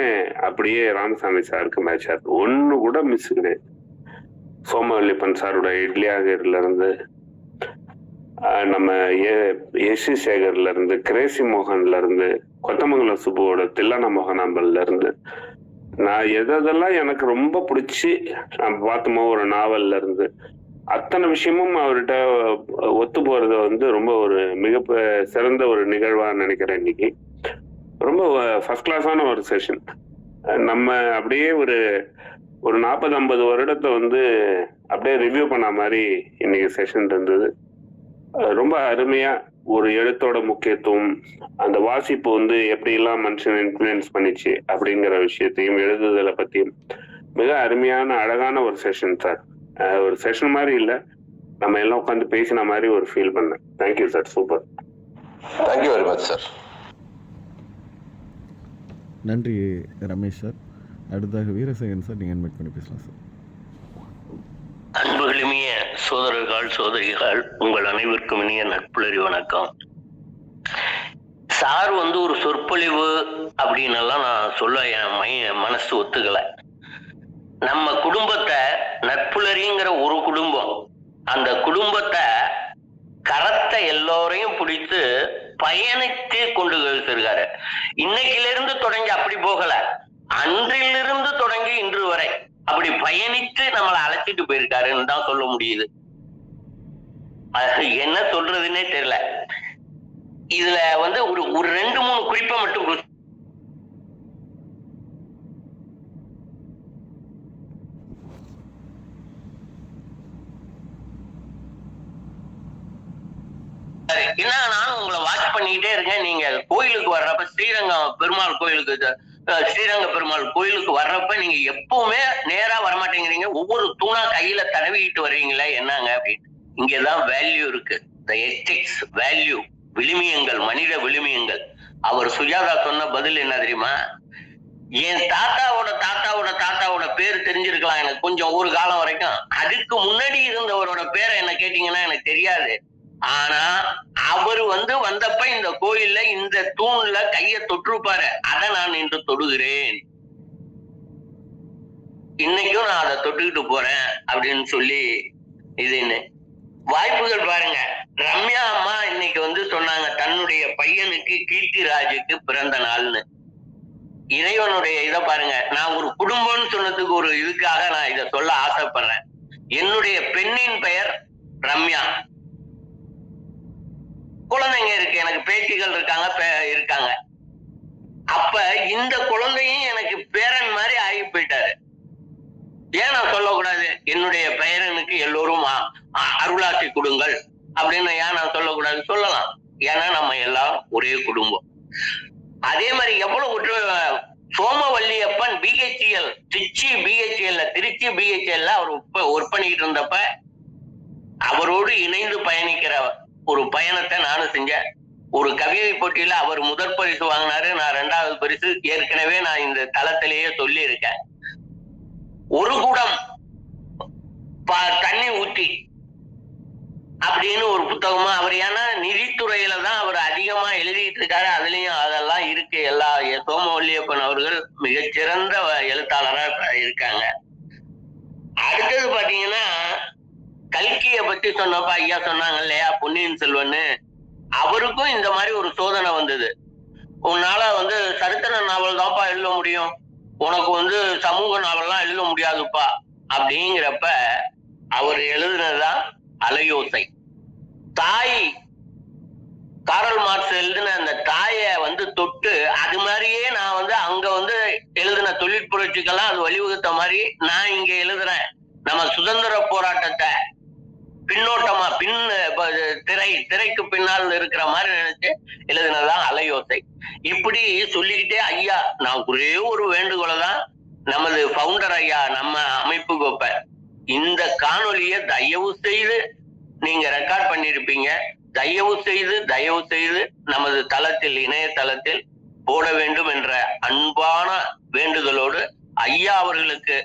அப்படியே ராமசாமி சாருக்கு மேட்ச் ஆகுது. ஒண்ணு கூட மிஸ் கிடையாது. சோமவல்லிப்பன் சாரோட இட்லியாகர்ல இருந்து, நம்ம எஸ்சி சேகர்ல இருந்து, கிரேசி மோகன்ல இருந்து, கொத்தமங்கலம் சுப்புவோட தில்லானா மோகனாம்பல்ல இருந்து, நான் எதெல்லாம் எனக்கு ரொம்ப பிடிச்சி நான் பார்த்தோமோ ஒரு நாவல்ல இருந்து அத்தனை விஷயமும் அவர்கிட்ட ஒத்து போறது வந்து ரொம்ப ஒரு மிக சிறந்த ஒரு நிகழ்வா நினைக்கிறேன். இன்னைக்கு ரொம்ப ஃபர்ஸ்ட் கிளாஸான ஒரு செஷன். நம்ம அப்படியே ஒரு 40-50 வருடத்தை வந்து அப்படியே ரிவ்யூ பண்ண மாதிரி இன்னைக்கு செஷன் இருந்தது. ரொம்ப அருமையா ஒரு எழுத்தோட முக்கியத்துவம், அந்த வாசிப்பு வந்து எப்படி எல்லாம் மனுஷன் இன்ஃப்ளூயன்ஸ் பண்ணிச்சு அப்படிங்கிற விஷயத்தையும் எழுதுதலை பத்தியும் மிக அருமையான அழகான ஒரு செஷன் சார். ஒரு செஷன் மாதிரி இல்ல, நம்ம எல்லாம் உட்காந்து பேசின மாதிரி ஒரு ஃபீல் பண்ணேன். Thank you sir. Super. Thank you very much sir. நன்றி ரமேஷ் சார். அடுத்தாக வீரசேகரன் சார், நீங்கள் இன்வைட் பண்ணி பேசலாம் சார். அன்புகளுமிய சோதரர்கள் சோதரிகள், உங்கள் அனைவருக்கும் இனிய நட்புலரி வணக்கம். சார் வந்து ஒரு சொற்பொழிவு அப்படின்னு எல்லாம் நான் சொல்ல என் மனசு ஒத்துக்கல. நம்ம குடும்பத்தை, நட்புலரிங்கிற ஒரு குடும்பம், அந்த குடும்பத்தை கரத்தை எல்லோரையும் பிடித்து பயணித்து கொண்டு இருக்காரு. இன்னைக்கிலிருந்து தொடங்கி அப்படி போகல, அன்றிலிருந்து தொடங்கி இன்று வரை அப்படி அப்படி பயணித்து நம்மளை அழைச்சிட்டு போயிருக்காருன்னு தான் சொல்ல முடியுது. என்ன சொல்றதுன்னே தெரியல. இதுல வந்து ஒரு 2-3 குறிப்பை மட்டும் என்ன, நானும் உங்களை வாட்ச் பண்ணிக்கிட்டே இருக்கேன். நீங்க கோயிலுக்கு வர்றப்ப ஸ்ரீரங்கம் பெருமாள் கோயிலுக்கு வர்றப்ப நீங்க எப்பவுமே நேரா வரமாட்டேங்கிறீங்க. ஒவ்வொரு தூணா கையில தடவிக்கிட்டு வர்றீங்களா என்னங்க அப்படின்னு. இங்கதான் வேல்யூ இருக்கு. எத்திக்ஸ் வேல்யூ, விழுமியங்கள், மனித விழுமியங்கள். அவர் சுஜாதா சொன்ன பதில் என்ன தெரியுமா? என் தாத்தாவோட பேர் தெரிஞ்சிருக்கலாம் எனக்கு கொஞ்சம், ஒரு காலம் வரைக்கும். அதுக்கு முன்னாடி இருந்தவரோட பேரை என்ன கேட்டீங்கன்னா எனக்கு தெரியாது. ஆனா அவரு வந்தப்ப இந்த கோயில்ல இந்த தூண்ல கைய தொற்றுப்பாரு. அதை நான் இன்று தொடுகிறேன், இன்னைக்கும் நான் அதை தொட்டுக்கிட்டு போறேன் அப்படின்னு சொல்லி இதுன்னு வாய்ப்புகள் பாருங்க. ரம்யா அம்மா இன்னைக்கு சொன்னாங்க தன்னுடைய பையனுக்கு கீர்த்திராஜுக்கு பிறந்த நாள்னு. இறைவனுடைய இதை பாருங்க. நான் ஒரு குடும்பம்னு சொன்னதுக்கு ஒரு இதுக்காக நான் இதை சொல்ல ஆசைப்படுறேன். என்னுடைய பெண்ணின் பெயர் ரம்யா. குழந்தைங்க இருக்கு, எனக்கு பேத்திகள் இருக்காங்க. அப்ப இந்த குழந்தையும் எனக்கு பேரன் மாதிரி ஆகி போயிட்டாரு. ஏன் நான் சொல்லக்கூடாது? என்னுடைய பெயரனுக்கு எல்லோரும் அருளாசி கொடுங்கள் அப்படின்னு ஏன் நான் சொல்லக்கூடாது? சொல்லலாம். ஏன்னா நம்ம எல்லாம் ஒரே குடும்பம். அதே மாதிரி எவ்வளவு சோமவல்லியப்பன் பிஹெச்எல் திருச்சி பிஹெச்எல்ல அவர் ஒர்க் பண்ணிக்கிட்டு இருந்தப்ப அவரோடு இணைந்து பயணிக்கிற ஒரு பயணத்தை நானும் செஞ்சேன். ஒரு கவிதை போட்டியில அவர் முதல் பரிசு வாங்கினாரு, நான் 2வது பரிசு. ஏற்கனவே நான் இந்த தளத்திலேயே சொல்லி இருக்கேன். ஒரு குடம் தண்ணி ஊத்தி அப்படின்னு ஒரு புத்தகமா, அவர் ஏன்னா நிதித்துறையில தான் அவர் அதிகமா எழுதிட்டு இருக்காரு. அதுலயும் அதெல்லாம் இருக்கு. எல்லா சோமவல்லியப்பன் அவர்கள் மிகச்சிறந்த எழுத்தாளராக இருக்காங்க. அடுத்தது பாத்தீங்கன்னா கல்கியை பத்தி சொன்னப்ப ஐயா சொன்னாங்க இல்லையா, பொன்னியின் செல்வன்னு. அவருக்கும் இந்த மாதிரி ஒரு சோதனை வந்தது. உன்னால சரித்திர நாவல் தான்ப்பா எழுத முடியும், உனக்கு சமூக நாவல்லாம் எழுத முடியாதுப்பா அப்படிங்கிறப்ப அவர் எழுதுனதுதான் அலையோசை. தாய் காரல் மார்க்ஸ் எழுதின அந்த தாயை தொட்டு அது மாதிரியே நான் அங்க எழுதின தொழிற்புரட்சிக்கெல்லாம் அது வழிவகுத்த மாதிரி நான் இங்க எழுதுறேன். நம்ம சுதந்திர போராட்டத்தை பின்னோட்டமா திரைக்கு பின்னால் இருக்கிற மாதிரி நினைச்சு எழுதினதான் அலையோசை. இப்படி சொல்லிக்கிட்டே ஐயா, நான் ஒரே ஒரு வேண்டுகோளை தான் நமது பவுண்டர் ஐயா, நம்ம அமைப்பு கோப்ப இந்த காணொலியை தயவு செய்து நீங்க ரெக்கார்ட் பண்ணிருப்பீங்க, தயவு செய்து நமது தளத்தில், இணையதளத்தில் போட வேண்டும் என்ற அன்பான வேண்டுதலோடு ஐயா அவர்களுக்கு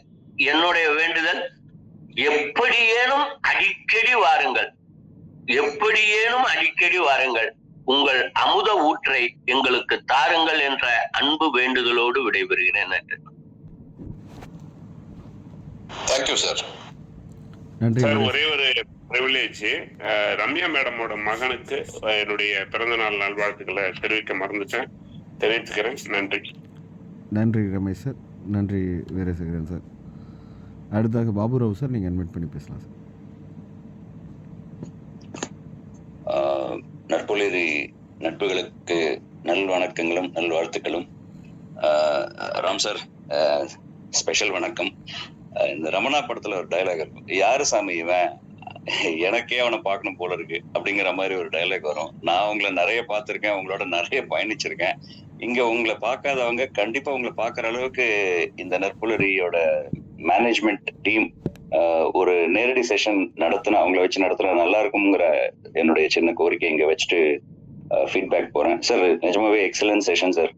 என்னுடைய வேண்டுதல், எப்படியேனும் அடிக்கடி வாருங்கள், உங்கள் அமுத ஊற்றை எங்களுக்கு தாருங்கள் என்ற அன்பு வேண்டுதலோடு விடைபெறுகிறேன். Thank you sir. நன்றி சார். ஒரே ஒரு பிரிவிலேஜ், ரம்யா மேடமோட மகனுக்கு என்னுடைய பிறந்த நாள் நல்வாழ்த்துக்களை தெரிவிக்க மறந்துட்டேன், தெரிவிச்சுக்கிறேன். நன்றி ரமேஷ் சார். நன்றி வீரசேகரன் சார். அடுத்தாக பாபுராவ் சார், நீங்கள் அட்மிட் பண்ணி பேசலாம் சார். நட்புலரி நட்புகளுக்கு நல்வணக்கங்களும் நல்வாழ்த்துக்களும். ராம் சார், ஸ்பெஷல் வணக்கம். இந்த ரமணா படத்துல ஒரு டைலாக் இருக்கும், யாரு சாமி இவன், எனக்கே அவனை பார்க்கணும் போல இருக்கு அப்படிங்கிற மாதிரி ஒரு டைலாக் வரும். நான் உங்களை நிறைய பார்த்திருக்கேன், உங்களோட நிறைய பயணிச்சிருக்கேன். இங்க உங்களை பார்க்காதவங்க கண்டிப்பா உங்களை பார்க்கற அளவுக்கு இந்த நட்புலரியோட மேனேஜ்மெண்ட் டீம் ஒரு நேரடி செஷன் அவங்கள வச்சு நடத்துனா நல்லா இருக்கும்ங்கிற என்னுடைய சின்ன கோரிக்கை இங்க வச்சுட்டு ஃபீட்பேக் போறேன். சார், நிஜமாவே எக்ஸலன்ட் செஷன் சார்.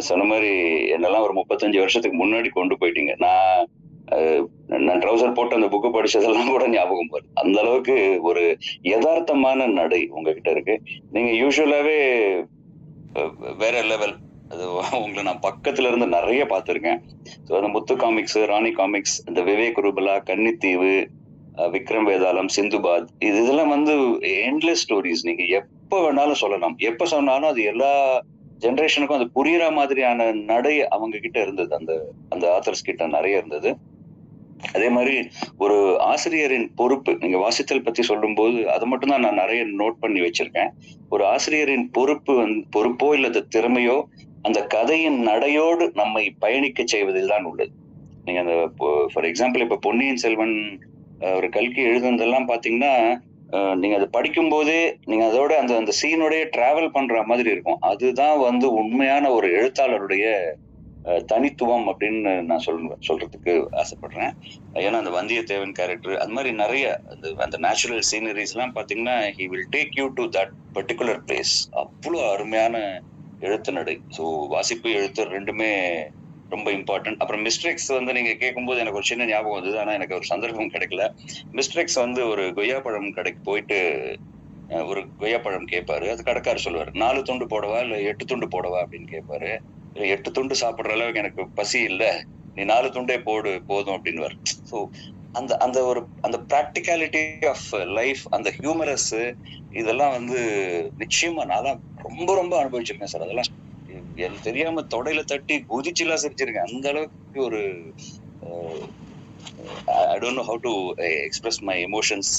சொன்ன மாதிரி என்னெல்லாம் ஒரு 35 வருஷத்துக்கு முன்னாடி கொண்டு போயிட்டீங்க. நான் ட்ரௌசர் போட்டு அந்த புக்கு படிச்சதெல்லாம் கூட ஞாபகம் போகுது. அந்த அளவுக்கு ஒரு யதார்த்தமான நடை உங்ககிட்ட இருக்கு. நீங்க யூஸ்வலாவே வேற லெவல். அது உங்களை நான் பக்கத்துல இருந்து நிறைய பார்த்திருக்கேன். ஸோ அந்த முத்து காமிக்ஸ், ராணி காமிக்ஸ், இந்த விவேக் ரூபலா, கன்னித்தீவு, விக்ரம் வேதாளம், சிந்துபாத், இதெல்லாம் எண்ட்லெஸ் ஸ்டோரிஸ். நீங்க எப்ப வேணாலும் சொல்லலாம், எப்ப சொன்னாலும் அது எல்லா ஜெனரேஷனுக்கும் அது புரியுற மாதிரியான நடை அவங்க கிட்ட இருந்தது. அந்த ஆத்தர்ஸ் கிட்ட நிறைய இருந்தது. அதே மாதிரி ஒரு ஆசிரியரின் பொறுப்பு, நீங்க வாசித்தல் பத்தி சொல்லும்போது அதை மட்டும் தான் நான் நிறைய நோட் பண்ணி வச்சிருக்கேன். ஒரு ஆசிரியரின் பொறுப்போ இல்லது திறமையோ அந்த கதையின் நடையோடு நம்மை பயணிக்க செய்வதில் தான் உள்ளது. நீங்க அந்த ஃபார் எக்ஸாம்பிள் இப்ப பொன்னியின் செல்வன் ஒரு கல்கி எழுதுனதெல்லாம் பாத்தீங்கன்னா நீங்க அதை படிக்கும் போதே நீங்க அதோட அந்த அந்த சீனோடய டிராவல் பண்ற மாதிரி இருக்கும். அதுதான் உண்மையான ஒரு எழுத்தாளருடைய தனித்துவம் அப்படின்னு நான் சொல்றதுக்கு ஆசைப்படுறேன். ஏன்னா அந்த வந்தியத்தேவன் கேரக்டர் அது மாதிரி நிறைய அந்த நேச்சுரல் சீனரிஸ் எல்லாம் பாத்தீங்கன்னா he will take you to that particular place. அவ்வளவு அருமையான எழுத்து நடை. ஸோ வாசிப்பு எழுத்து ரெண்டுமே ரொம்ப இம்பார்ட்டன்ட். அப்புறம் மிஸ்டேக்ஸ் நீங்க கேட்கும்போது எனக்கு ஒரு சின்ன ஞாபகம் வந்தது, ஆனா எனக்கு ஒரு சந்தர்ப்பம் கிடைக்கல. மிஸ்டேக்ஸ் ஒரு கொய்யாப்பழம் கடைக்கு போயிட்டு ஒரு கொய்யாப்பழம் கேட்பாரு. அது கடைக்காரர் சொல்லுவாரு 4 துண்டு போடவா இல்ல 8 துண்டு போடவா அப்படின்னு கேட்பாரு. 8 துண்டு சாப்பிடுற அளவுக்கு எனக்கு பசி இல்ல, நீ 4 துண்டே போடு போதும் அப்படின்னு. ஸோ அந்த அந்த ஒரு அந்த ப்ராக்டிகாலிட்டி ஆஃப் லைஃப், அந்த ஹியூமரஸ், இதெல்லாம் நிச்சயமா நான் ரொம்ப ரொம்ப அனுபவிச்சிருக்கேன் சார். அதெல்லாம் எனக்கு தெரியாம தொடையில தட்டி குதிச்சுலாம் சிரிச்சிருக்கேன். அந்த அளவுக்கு ஒரு I don't know how to express my emotions.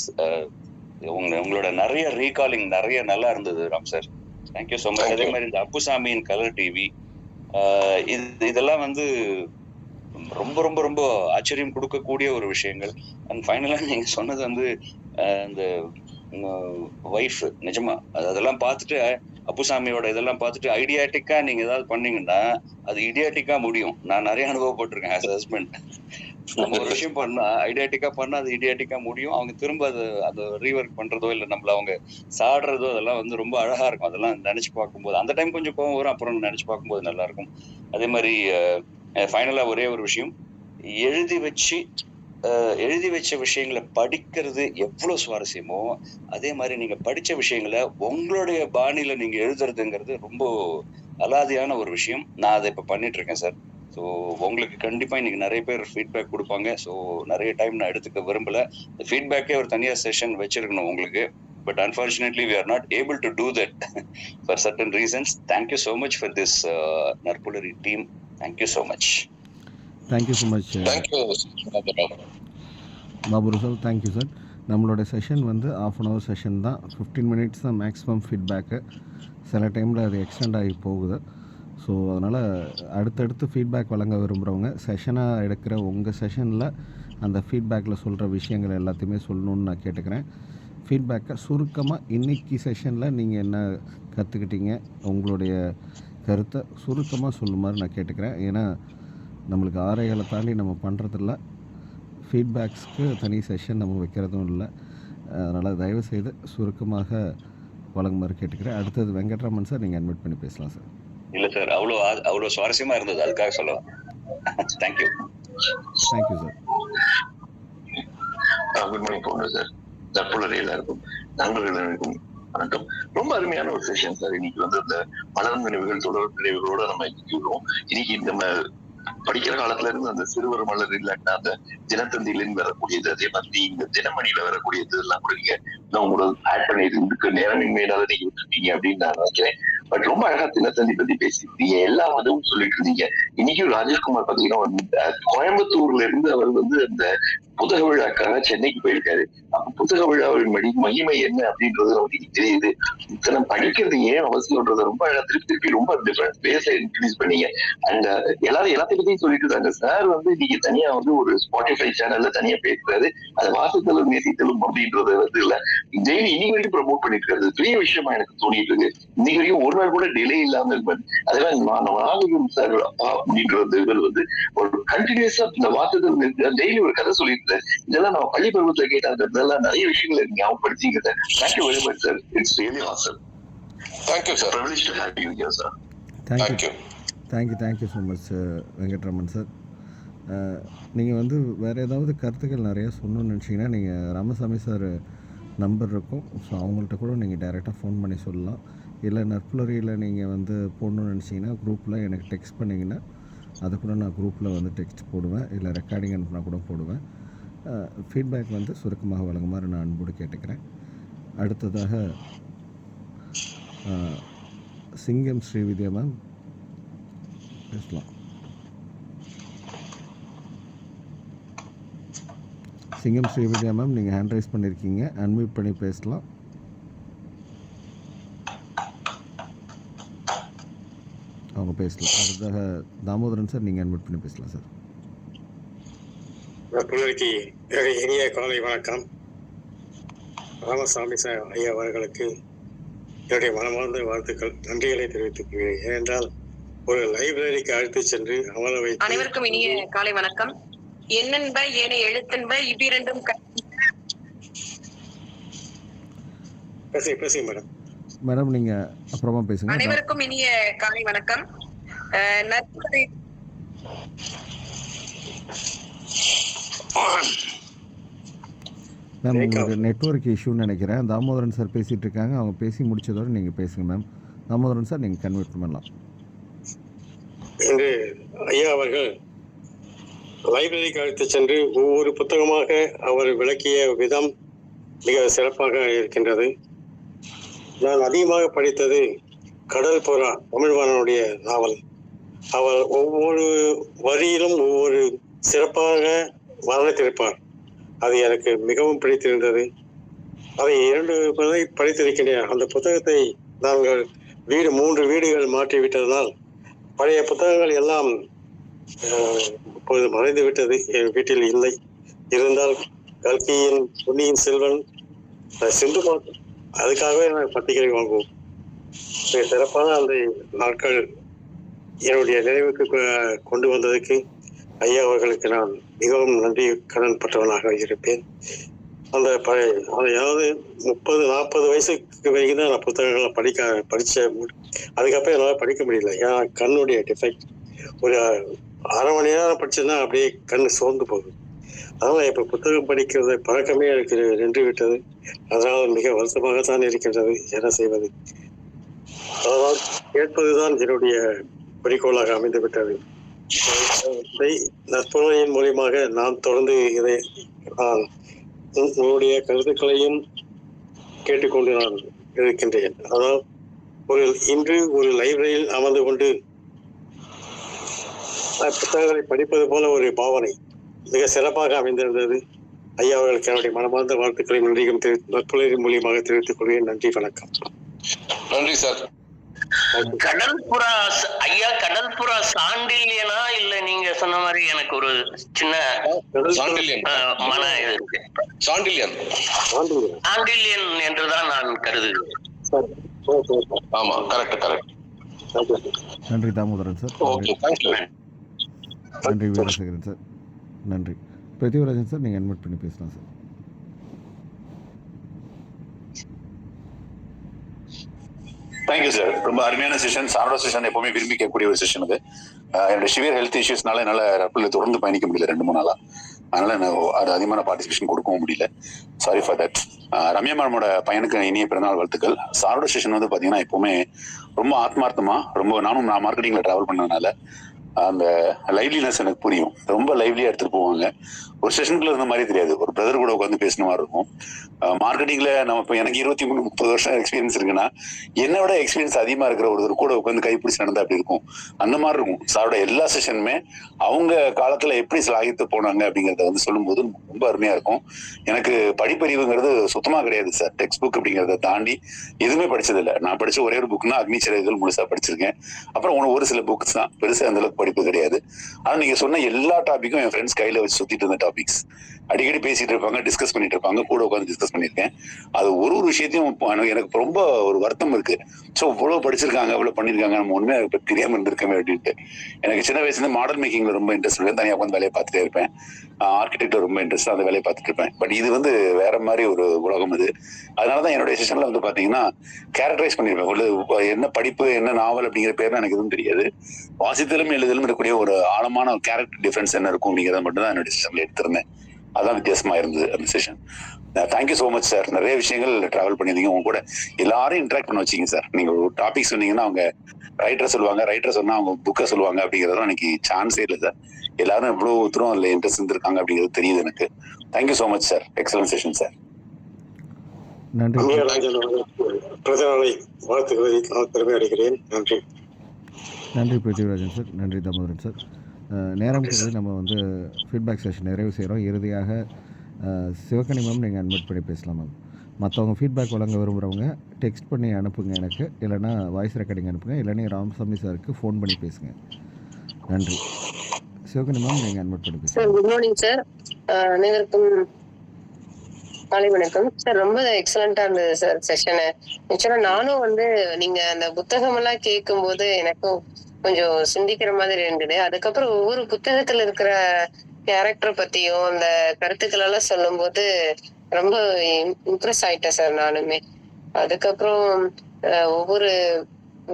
உங்களோட நிறைய ரீகாலிங் நிறைய நல்லா இருந்தது Ram sir. Thank you so much. அதே மாதிரி இந்த அப்புசாமியின் கலர் டிவி இதெல்லாம் ரொம்ப ரொம்ப ரொம்ப ஆச்சரியம் கொடுக்கக்கூடிய ஒரு விஷயங்கள். அண்ட் ஃபைனலா நீங்க சொன்னது இந்த வைஃப் நிஜமா அதெல்லாம் பார்த்துட்டு அப்புசாமியோட இதெல்லாம் பார்த்துட்டு ஐடியாட்டிக்கா நீங்க ஏதாவது பண்ணீங்கன்னா அது இடியாட்டிக்கா முடியும். நான் நிறைய அனுபவப்பட்டிருக்கேன் ஆஸ் ஹஸ்பண்ட். நம்ம ஒரு விஷயம் பண்ணா ஐடியாட்டிக்கா பண்ணா அது இடியாட்டிக்கா முடியும். அவங்க திரும்ப அதை ரீவொர்க் பண்றதோ இல்லை நம்மள அவங்க சாடுறதோ அதெல்லாம் ரொம்ப அழகா இருக்கும். அதெல்லாம் நினைச்சு பார்க்கும்போது அந்த டைம் கொஞ்சம் கோவம் வரும், அப்புறம் நினைச்சு பார்க்கும்போது நல்லா இருக்கும். அதே மாதிரி ஃபைனலா ஒரே ஒரு விஷயம், எழுதி வச்ச விஷயங்களை படிக்கிறது எவ்வளவு சுவாரஸ்யமோ அதே மாதிரி நீங்க படிச்ச விஷயங்களை உங்களுடைய பாணியில நீங்க எழுதுறதுங்கிறது ரொம்ப அலாதியான ஒரு விஷயம். நான் அதை இப்ப பண்ணிட்டு இருக்கேன் சார். ஸோ உங்களுக்கு கண்டிப்பா இன்னைக்கு நிறைய பேர் ஃபீட்பேக் கொடுப்பாங்க. ஸோ நிறைய டைம் நான் எடுத்துக்க விரும்பல. இந்த ஃபீட்பேக்கே ஒரு தனியா செஷன் வச்சிருக்கணும் உங்களுக்கு. But unfortunately, we are not able to do that for certain reasons. Thank you so much for this Narpulari team. Thank you so much. Thank you so much பாபுரு சார். Thank you sir. நம்மளோட session 1/2 hour session தான். 15 minutes தான் maximum feedback. சில டைமில் அது extend ஆகி போகுது. So அதனால் அடுத்தடுத்து ஃபீட்பேக் வழங்க விரும்புகிறவங்க செஷனாக எடுக்கிற உங்கள் செஷனில் அந்த ஃபீட்பேக்கில் சொல்கிற விஷயங்கள் எல்லாத்தையுமே சொல்லணுன்னு நான் கேட்டுக்கிறேன். ஃபீட்பேக்கை சுருக்கமாக இன்றைக்கி செஷனில் நீங்கள் என்ன கற்றுக்கிட்டீங்க, உங்களுடைய கருத்தை சுருக்கமாக சொல்லுமாறு நான் கேட்டுக்கிறேன். ஏன்னா நம்மளுக்கு 6 தாண்டி நம்ம பண்ணுறதில்ல, ஃபீட்பேக்ஸ்க்கு தனி செஷன் நம்ம வைக்கிறதும் இல்லை. அதனால் தயவுசெய்து சுருக்கமாக வழங்குமாறு கேட்டுக்கிறேன். அடுத்தது வெங்கட்ராமன் சார், நீங்கள் அட்மிட் பண்ணி பேசலாம் சார். இல்லை சார், அவ்வளோ சுவாரஸ்யமாக இருந்தது, அதுக்காக சொல்லுவேன். Thank you. Thank you sir. Good morning founder sir, நற்புலர் எல்லாருக்கும், நண்பர்களுக்கும் வணக்கம். ரொம்ப அருமையான ஒரு செஷன் சார். இன்னைக்கு அந்த மலர் நினைவுகள் தொடர் நினைவுகளோட நம்ம இன்னைக்கு நம்ம படிக்கிற காலத்துல இருந்து அந்த சிறுவர் மலர் இல்லைன்னா அந்த தினத்தந்தியிலிருந்து வரக்கூடியது, அதே மாதிரி இந்த தினமணியில வரக்கூடியது எல்லாம் கூட நீங்க உங்களோட ஆட் பண்ணி இதுக்கு நேரமின்மையினால நீங்க விட்டுருக்கீங்க அப்படின்னு நான் நினைக்கிறேன். பட் ரொம்ப அழகா தினத்தந்தி பத்தி பேசிருக்கீங்க, எல்லா மதமும் சொல்லிட்டு இருந்தீங்க. இன்னைக்கும் ராஜேஷ்குமார் பாத்தீங்கன்னா கோயம்புத்தூர்ல இருந்து அவர் அந்த புத்தக விழாக்காக சென்னைக்கு போயிருக்காரு. அப்ப புத்தக விழாவின் மகிமை என்ன அப்படின்றது நமக்கு தெரியுது. இத்தனை படிக்கிறது ஏன் அவசியம்ன்றத ரொம்ப அழகா திருப்பி ரொம்ப டிஃபரெண்ட் பேச இன்ட்ரடியூஸ் பண்ணீங்க. அண்ட் எல்லாத்தையும் பத்தியும் சொல்லிட்டு இருக்காங்க. சார் நீங்க தனியா ஒரு ஸ்பாட்டிஃபை சேனல்ல தனியா பேசுறாரு. அது வாசித்தலும் நேசித்தலும் அப்படின்றது இல்ல டெய்லி இன்னைக்கு வரைக்கும் ப்ரமோட் பண்ணிட்டு இருக்காரு. பெரிய விஷயமா எனக்கு தோணிட்டு இருக்கு. இன்னைக்கு வரைக்கும் ஒரு நாள் கூட டிலே இல்லாம இருப்பாரு. அதெல்லாம் நாகரிகம் சார் அப்பா அப்படின்றது ஒரு கண்டினியூஸா இந்த வாசித்தல் டெய்லி ஒரு கதை சொல்லிட்டு இதெல்லாம் நம்ம பள்ளி பருவத்துல கேட்டாங்க. நிறைய விஷயங்களை ஞாபகப்படுத்திங்க sir. Thank you very much sir. It's really awesome. Thank you sir. Privilege to have you here sir. Thank you so much Venkatraman sir. நீங்கள் வேறு ஏதாவது கருத்துக்கள் நிறையா சொல்லணும்னு நினச்சிங்கன்னா நீங்கள் ராமசாமி சார் நம்பர் இருக்கும். ஸோ அவங்கள்ட்ட கூட நீங்கள் டைரெக்டாக ஃபோன் பண்ணி சொல்லலாம். இல்லை நற்புலரியில் நீங்கள் போடணும்னு நினச்சிங்கன்னா குரூப்பில் எனக்கு டெக்ஸ்ட் பண்ணிங்கன்னா அதை கூட நான் குரூப்பில் டெக்ஸ்ட் போடுவேன், இல்லை ரெக்கார்டிங் அனுப்புனா கூட போடுவேன். ஃபீட்பேக் சுருக்கமாக வழங்குமாறு நான் அன்போடு கேட்டுக்கிறேன். அடுத்ததாக சிங்கம் ஸ்ரீவித்யா மேம் பேசலாம். சிங்கம் ஸ்ரீவித்யா மேம், நீங்கள் ஹேண்ட் ரைஸ் பண்ணியிருக்கீங்க, அன்மியூட் பண்ணி பேசலாம். அவங்க பேசலாம். அடுத்ததாக தாமோதரன் சார், நீங்கள் அன்மியூட் பண்ணி பேசலாம் சார். புலருக்கு இனிய காலை வணக்கம். ராமசாமி சார் ஐயா அவர்களுக்கு என்னுடைய மனமார்ந்த வாழ்த்துக்கள், நன்றிகளை தெரிவித்துக் கொள்கிறேன். ஏனென்றால் ஒரு லைப்ரரிக்கு அழைத்து சென்று அமர வைத்து அனைவருக்கும் இனிய காலை வணக்கம். எண்ணென்ப ஏனைய எழுத்தென்ப இவ்விரண்டும் பேசுங்க மேடம். மேடம், நீங்கள் அப்புறமா பேசுங்க. அனைவருக்கும் இனிய காலை வணக்கம். மேம், உங்களுக்கு நெட்வொர்க் இஷ்யூன்னு நினைக்கிறேன். தாமோதரன் சார் பேசிகிட்டு இருக்காங்க, அவங்க பேசி முடிச்சதோடு நீங்கள் பேசுங்க மேம். தாமோதரன் சார், நீங்கள் கன்வெர்ட் பண்ணலாம். இன்று ஐயா அவர்கள் லைப்ரரிக்கு அழைத்து சென்று ஒவ்வொரு புத்தகமாக அவர் விளக்கிய விதம் மிக சிறப்பாக இருக்கின்றது. நான் அதிகமாக படித்தது கடல் புறா தமிழ்வாணனுடைய நாவல். அவர் ஒவ்வொரு வரியிலும் ஒவ்வொரு சிறப்பாக வர்ணித்திருப்பார். அது எனக்கு மிகவும் பிடித்திருந்தது. அதை 2 முறை படித்திருக்கின்றேன். அந்த புத்தகத்தை நாங்கள் 3 வீடுகள் மாற்றிவிட்டதனால் பழைய புத்தகங்கள் எல்லாம் இப்பொழுது மறைந்து விட்டது. என் வீட்டில் இல்லை. இருந்தால் கல்கியின் பொன்னியின் செல்வன், சிந்து பாட்டு, அதுக்காகவே நான் பத்திரிகை வாங்குவோம். சிறப்பான அந்த நாட்கள் என்னுடைய நினைவுக்கு கொண்டு வந்ததுக்கு ஐயா அவர்களுக்கு நான் மிகவும் நன்றி கடன் பட்டவனாக இருப்பேன். அந்த அதாவது 30-40 வயசுக்கு வரைக்கும் தான் நான் புத்தகங்களை படித்தேன். அதுக்கப்புறம் என்னால் படிக்க முடியல. ஏன்னா கண்ணுடைய டிஃபெக்ட். ஒரு அரை மணி நேரம் படிச்சேன்னா அப்படியே கண் சோர்ந்து போகுது. அதனால் இப்போ புத்தகம் படிக்கிறது பழக்கமே எனக்கு நின்று விட்டது. அதனால் மிக வருத்தமாகத்தான் இருக்கின்றது. என்ன செய்வது? அதனால் கேட்பதுதான் என்னுடைய குறிக்கோளாக அமைந்து விட்டது. நற்புணரின் மூலியமாக நான் தொடர்ந்து இதை உங்களுடைய கருத்துக்களையும் கேட்டுக்கொண்டு நான் இருக்கின்றேன். ஆனால் இன்று ஒரு லைப்ரரியில் அமர்ந்து கொண்டு புத்தகங்களை படிப்பது போல ஒரு பாவனை மிக சிறப்பாக அமைந்திருந்தது. ஐயா அவர்களுக்கு என்னுடைய மனமார்ந்த வாழ்த்துக்களை நற்புணரின் மூலியமாக தெரிவித்துக் கொள்கிறேன். நன்றி, வணக்கம். நன்றி சார். கடல்புறா ஐயா, கடல்புறா சாண்டில்யனா இல்ல நீங்க சொன்ன மாதிரி எனக்கு ஒரு சின்ன மன இது இருக்கு. சாண்டில்யன் என்றுதான் நான் கருதுகிறேன். ஆமா, கரெக்ட். நன்றி தாமோதரன் சார். நன்றி வீரசேகரன் சார். நன்றி. பிரதிவராஜன் சார், நீங்கள் அன்மியூட் பண்ணி பேசலாம் சார். Thank you sir. ரொம்ப அருமையான செஷன். சாரோட செஷன் எப்பவுமே விரும்பி கேட்கக்கூடிய ஒரு செஷன் இது. என்னோட சிவியர் ஹெல்த் இஷ்யூஸ்னால என்னால் ரப்பில் தொடர்ந்து பயணிக்க முடியல 2-3 நாளா. அதனால அது அதிகமான பார்ட்டிசிபேஷன் கொடுக்கவும் முடியல. Sorry for that. ரம்யா மேமோட பையனுக்கு இனிய பிறந்தநாள் வாழ்த்துக்கள். சாரோட செஷன் வந்து பார்த்தீங்கன்னா எப்பவுமே ரொம்ப ஆத்மார்த்தமா, நான் மார்க்கெட்டிங்ல டிராவல் பண்ணதுனால அந்த லைவ்லினஸ் எனக்கு புரியும். ரொம்ப லைவ்லியா எடுத்துட்டு போவாங்க. ஒரு செஷனுக்குள்ள இருந்த மாதிரி தெரியாது. ஒரு பிரதர் கூட உட்காந்து பேசின மாதிரி இருக்கும். மார்க்கெட்டிங்ல நம்ம இப்போ எனக்கு 23-30 வருஷம் எக்ஸ்பீரியன்ஸ் இருக்குன்னா என்னை விட எக்ஸ்பீரியன்ஸ் அதிகமா இருக்கிற ஒருத்தர் கூட உட்காந்து கைப்பிடிச்சு நடந்தா அப்படி இருக்கும். அந்த மாதிரி இருக்கும். சாரோட எல்லா செஷனுமே அவங்க காலத்துல எப்படி சாகித்து போனாங்க அப்படிங்கறத வந்து சொல்லும்போது ரொம்ப அருமையா இருக்கும். எனக்கு படிப்பறிவுங்கிறது சுத்தமா கிடையாது சார். டெக்ஸ்ட் புக் அப்படிங்கறத தாண்டி எதுவுமே படிச்சது இல்லை. நான் படிச்ச ஒரே ஒரு புக்னா அக்னி சிறகுகள் முழுசா படிச்சிருக்கேன். அப்புறம் ஒரு சில புக்ஸ் தான், பெருசா அந்த அளவுக்கு படிப்பு கிடையாது. ஆனா நீங்க சொன்ன எல்லா டாபிக்கும் என் ஃப்ரெண்ட்ஸ் கையில வச்சு சுத்திட்டு இருந்த டாபிக்ஸ். அடிக்கடி பேசிட்டு இருப்பாங்க, டிஸ்கஸ் பண்ணிட்டு இருப்பாங்க, கூட உட்காந்து டிஸ்கஸ் பண்ணிருக்கேன். அது ஒரு விஷயத்தையும் எனக்கு ரொம்ப ஒரு வருத்தம் இருக்கு. ஸோ இவ்வளவு படிச்சிருக்காங்க, இவ்வளவு பண்ணிருக்காங்க, நம்ம உண்மையா தெரியாம இருந்திருக்கமே அப்படின்ட்டு. எனக்கு சின்ன வயசுல மாடல் மேக்கிங்ல ரொம்ப இன்ட்ரெஸ்ட் இருக்கு. தனியாக உட்காந்து வேலையை பார்த்துட்டே இருப்பேன். ஆர்கிடெக்ட்ல ரொம்ப இன்ட்ரெஸ்ட், அந்த வேலையை பார்த்துட்டு இருப்பேன். பட் இது வந்து வேற மாதிரி ஒரு உலகம் இது. அதனாலதான் என்னுடைய செஷன்ல வந்து பாத்தீங்கன்னா கேரக்டரைஸ் பண்ணிருப்பேன். என்ன படிப்பு, என்ன நாவல் அப்படிங்கிற பேர் எனக்கு எதுவும் தெரியாது. வாசித்தலும் எழுதலும் இருக்கக்கூடிய ஒரு ஆழமான ஒரு கேரக்டர் டிஃபரன்ஸ் என்ன இருக்கும் அப்படிங்கிறத மட்டும் தான் என்னுடைய செஷன்ல எடுத்திருந்தேன். அதான் வித்தியாசமா இருந்தது அந்த session. Thank you so much sir. நிறைய விஷயங்கள் டிராவல் பண்ணியிருந்தீங்க. உங்க கூட எல்லாரும் இன்ட்ராக்ட் பண்ண வச்சிங்க சார். நீங்க ஒரு டாபிக் சொன்னீங்கன்னா அவங்க ரைட்டர் சொல்லுவாங்க, ரைட்டர் சொன்னா அவங்க புக்கை சொல்லுவாங்க. அப்படிங்கிறதெல்லாம் எனக்கு சான்ஸே இல்லை சார். எல்லாரும் எவ்வளவு ஒருத்தரும் அதுல இன்ட்ரெஸ்ட் இருந்திருக்காங்க அப்படிங்கிறது தெரியுது எனக்கு. Thank you so much sir. Excellent session sir. நன்றி. வாழ்த்துக்களை நான் பெருமை அடைகிறேன். நன்றி. நன்றி பிருத்திவிராஜன் சார். நன்றி தாமோதரன் சார். நேரம் கருதி நம்ம வந்து ஃபீட்பேக் செஷன் நிறைவு செய்கிறோம். இறுதியாக சிவகனி மேம் நீங்கள் அட்மிட் பண்ணி பேசலாம் மேம். மற்றவங்க ஃபீட்பேக் வழங்க விரும்புகிறவங்க டெக்ஸ்ட் பண்ணி அனுப்புங்க எனக்கு, இல்லைனா வாய்ஸ் ரெக்கார்டிங் அனுப்புங்க, இல்லைனா ராமசாமி சாருக்கு ஃபோன் பண்ணி பேசுங்க. நன்றி. சிவகனி மேம் நீங்கள் அட்மிட் பண்ணி பேசுங்க. Sir good morning sir. அனைவருக்கும் காலை வணக்கம் சார். ரொம்ப எக்ஸலண்டா இருந்தது சார் செஷனு. ஆக்சுவலா நானும் நீங்க அந்த புத்தகம் எல்லாம் கேட்கும் போது எனக்கும் கொஞ்சம் சிந்திக்கிற மாதிரி இருந்தது. அதுக்கப்புறம் ஒவ்வொரு புத்தகத்துல இருக்கிற கேரக்டர் பத்தியும் அந்த கருத்துக்கள் எல்லாம் சொல்லும் போது ரொம்ப இம்ப்ரெஸ் ஆயிட்டேன் சார் நானுமே. அதுக்கப்புறம் ஒவ்வொரு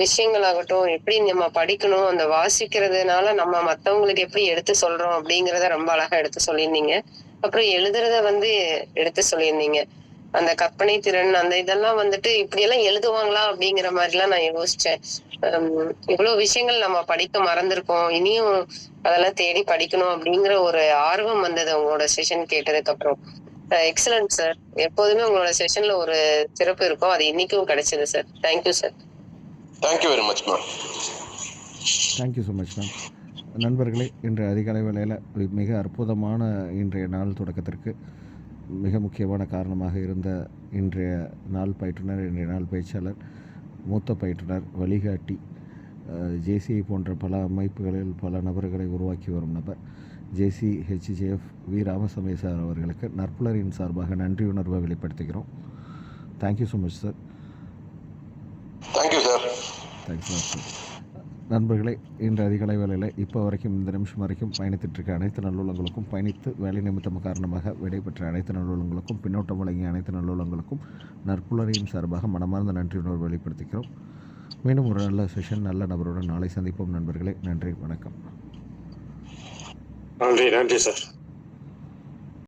விஷயங்களாகட்டும் எப்படி நம்ம படிக்கணும், அந்த வாசிக்கிறதுனால நம்ம மத்தவங்களுக்கு எப்படி எடுத்து சொல்றோம் அப்படிங்கிறத ரொம்ப அழகா எடுத்து சொல்லியிருந்தீங்க. அப்புறம் எழுதுறத எடுத்து சொல்லியிருந்தீங்க. அந்த கற்பனை திறன் அந்த இதெல்லாம் இப்படி எல்லாம் எழுதுவாங்களா அப்படிங்கிற மாதிரி எல்லாம் நான் யோசிச்சேன். இவ்வளவு விஷயங்கள் நம்ம படிக்க மறந்திருக்கோம், இனியும் அதெல்லாம் தேடி படிக்கணும் அப்படிங்கிற ஒரு ஆர்வம் வந்தது உங்களோட செஷன் கேட்டதுக்கு அப்புறம். Excellent sir. எப்போதுமே உங்களோட செஷன்ல ஒரு சிறப்பு இருக்கும், அது இன்னைக்கும் கிடைச்சது sir. Thank you sir. Thank you very much ma'am. Thank you so much ma'am. நண்பர்களே, இன்று அதிகாலை வேளையில் மிக அற்புதமான இன்றைய நாள் தொடக்கத்திற்கு மிக முக்கியமான காரணமாக இருந்த இன்றைய நாள் பயிற்றுனர், இன்றைய நாள் பேச்சாளர், மூத்த பயிற்றுனர், வழிகாட்டி, ஜேசிஐ போன்ற பல அமைப்புகளில் பல நபர்களை உருவாக்கி வரும் நபர் JCHJF வி ராமசாமி சார் அவர்களுக்கு நற்புலரின் சார்பாக நன்றியுணர்வை வெளிப்படுத்துகிறோம். Thank you so much sir. Thank you sir. Thanks sir. நண்பர்களே, இன்று அதிகாலை வேளையில் இப்போ வரைக்கும் இந்த நிமிஷம் வரைக்கும் பயணித்திருக்க அனைத்து நல்லுள்ளங்களுக்கும், பயணித்து வேலை நிமித்தம் காரணமாக விடைபெற்ற அனைத்து நல்லுள்ளங்களுக்கும், பின்னோட்டம் வழங்கிய அனைத்து நல்லுள்ளங்களுக்கும் நற்புலரின் சார்பாக மனமார்ந்த நன்றியுணர்வு வெளிப்படுத்திக்கிறோம். மீண்டும் ஒரு நல்ல செஷன், நல்ல நபருடன் நாளை சந்திப்போம் நண்பர்களே. நன்றி, வணக்கம். நன்றி சார்.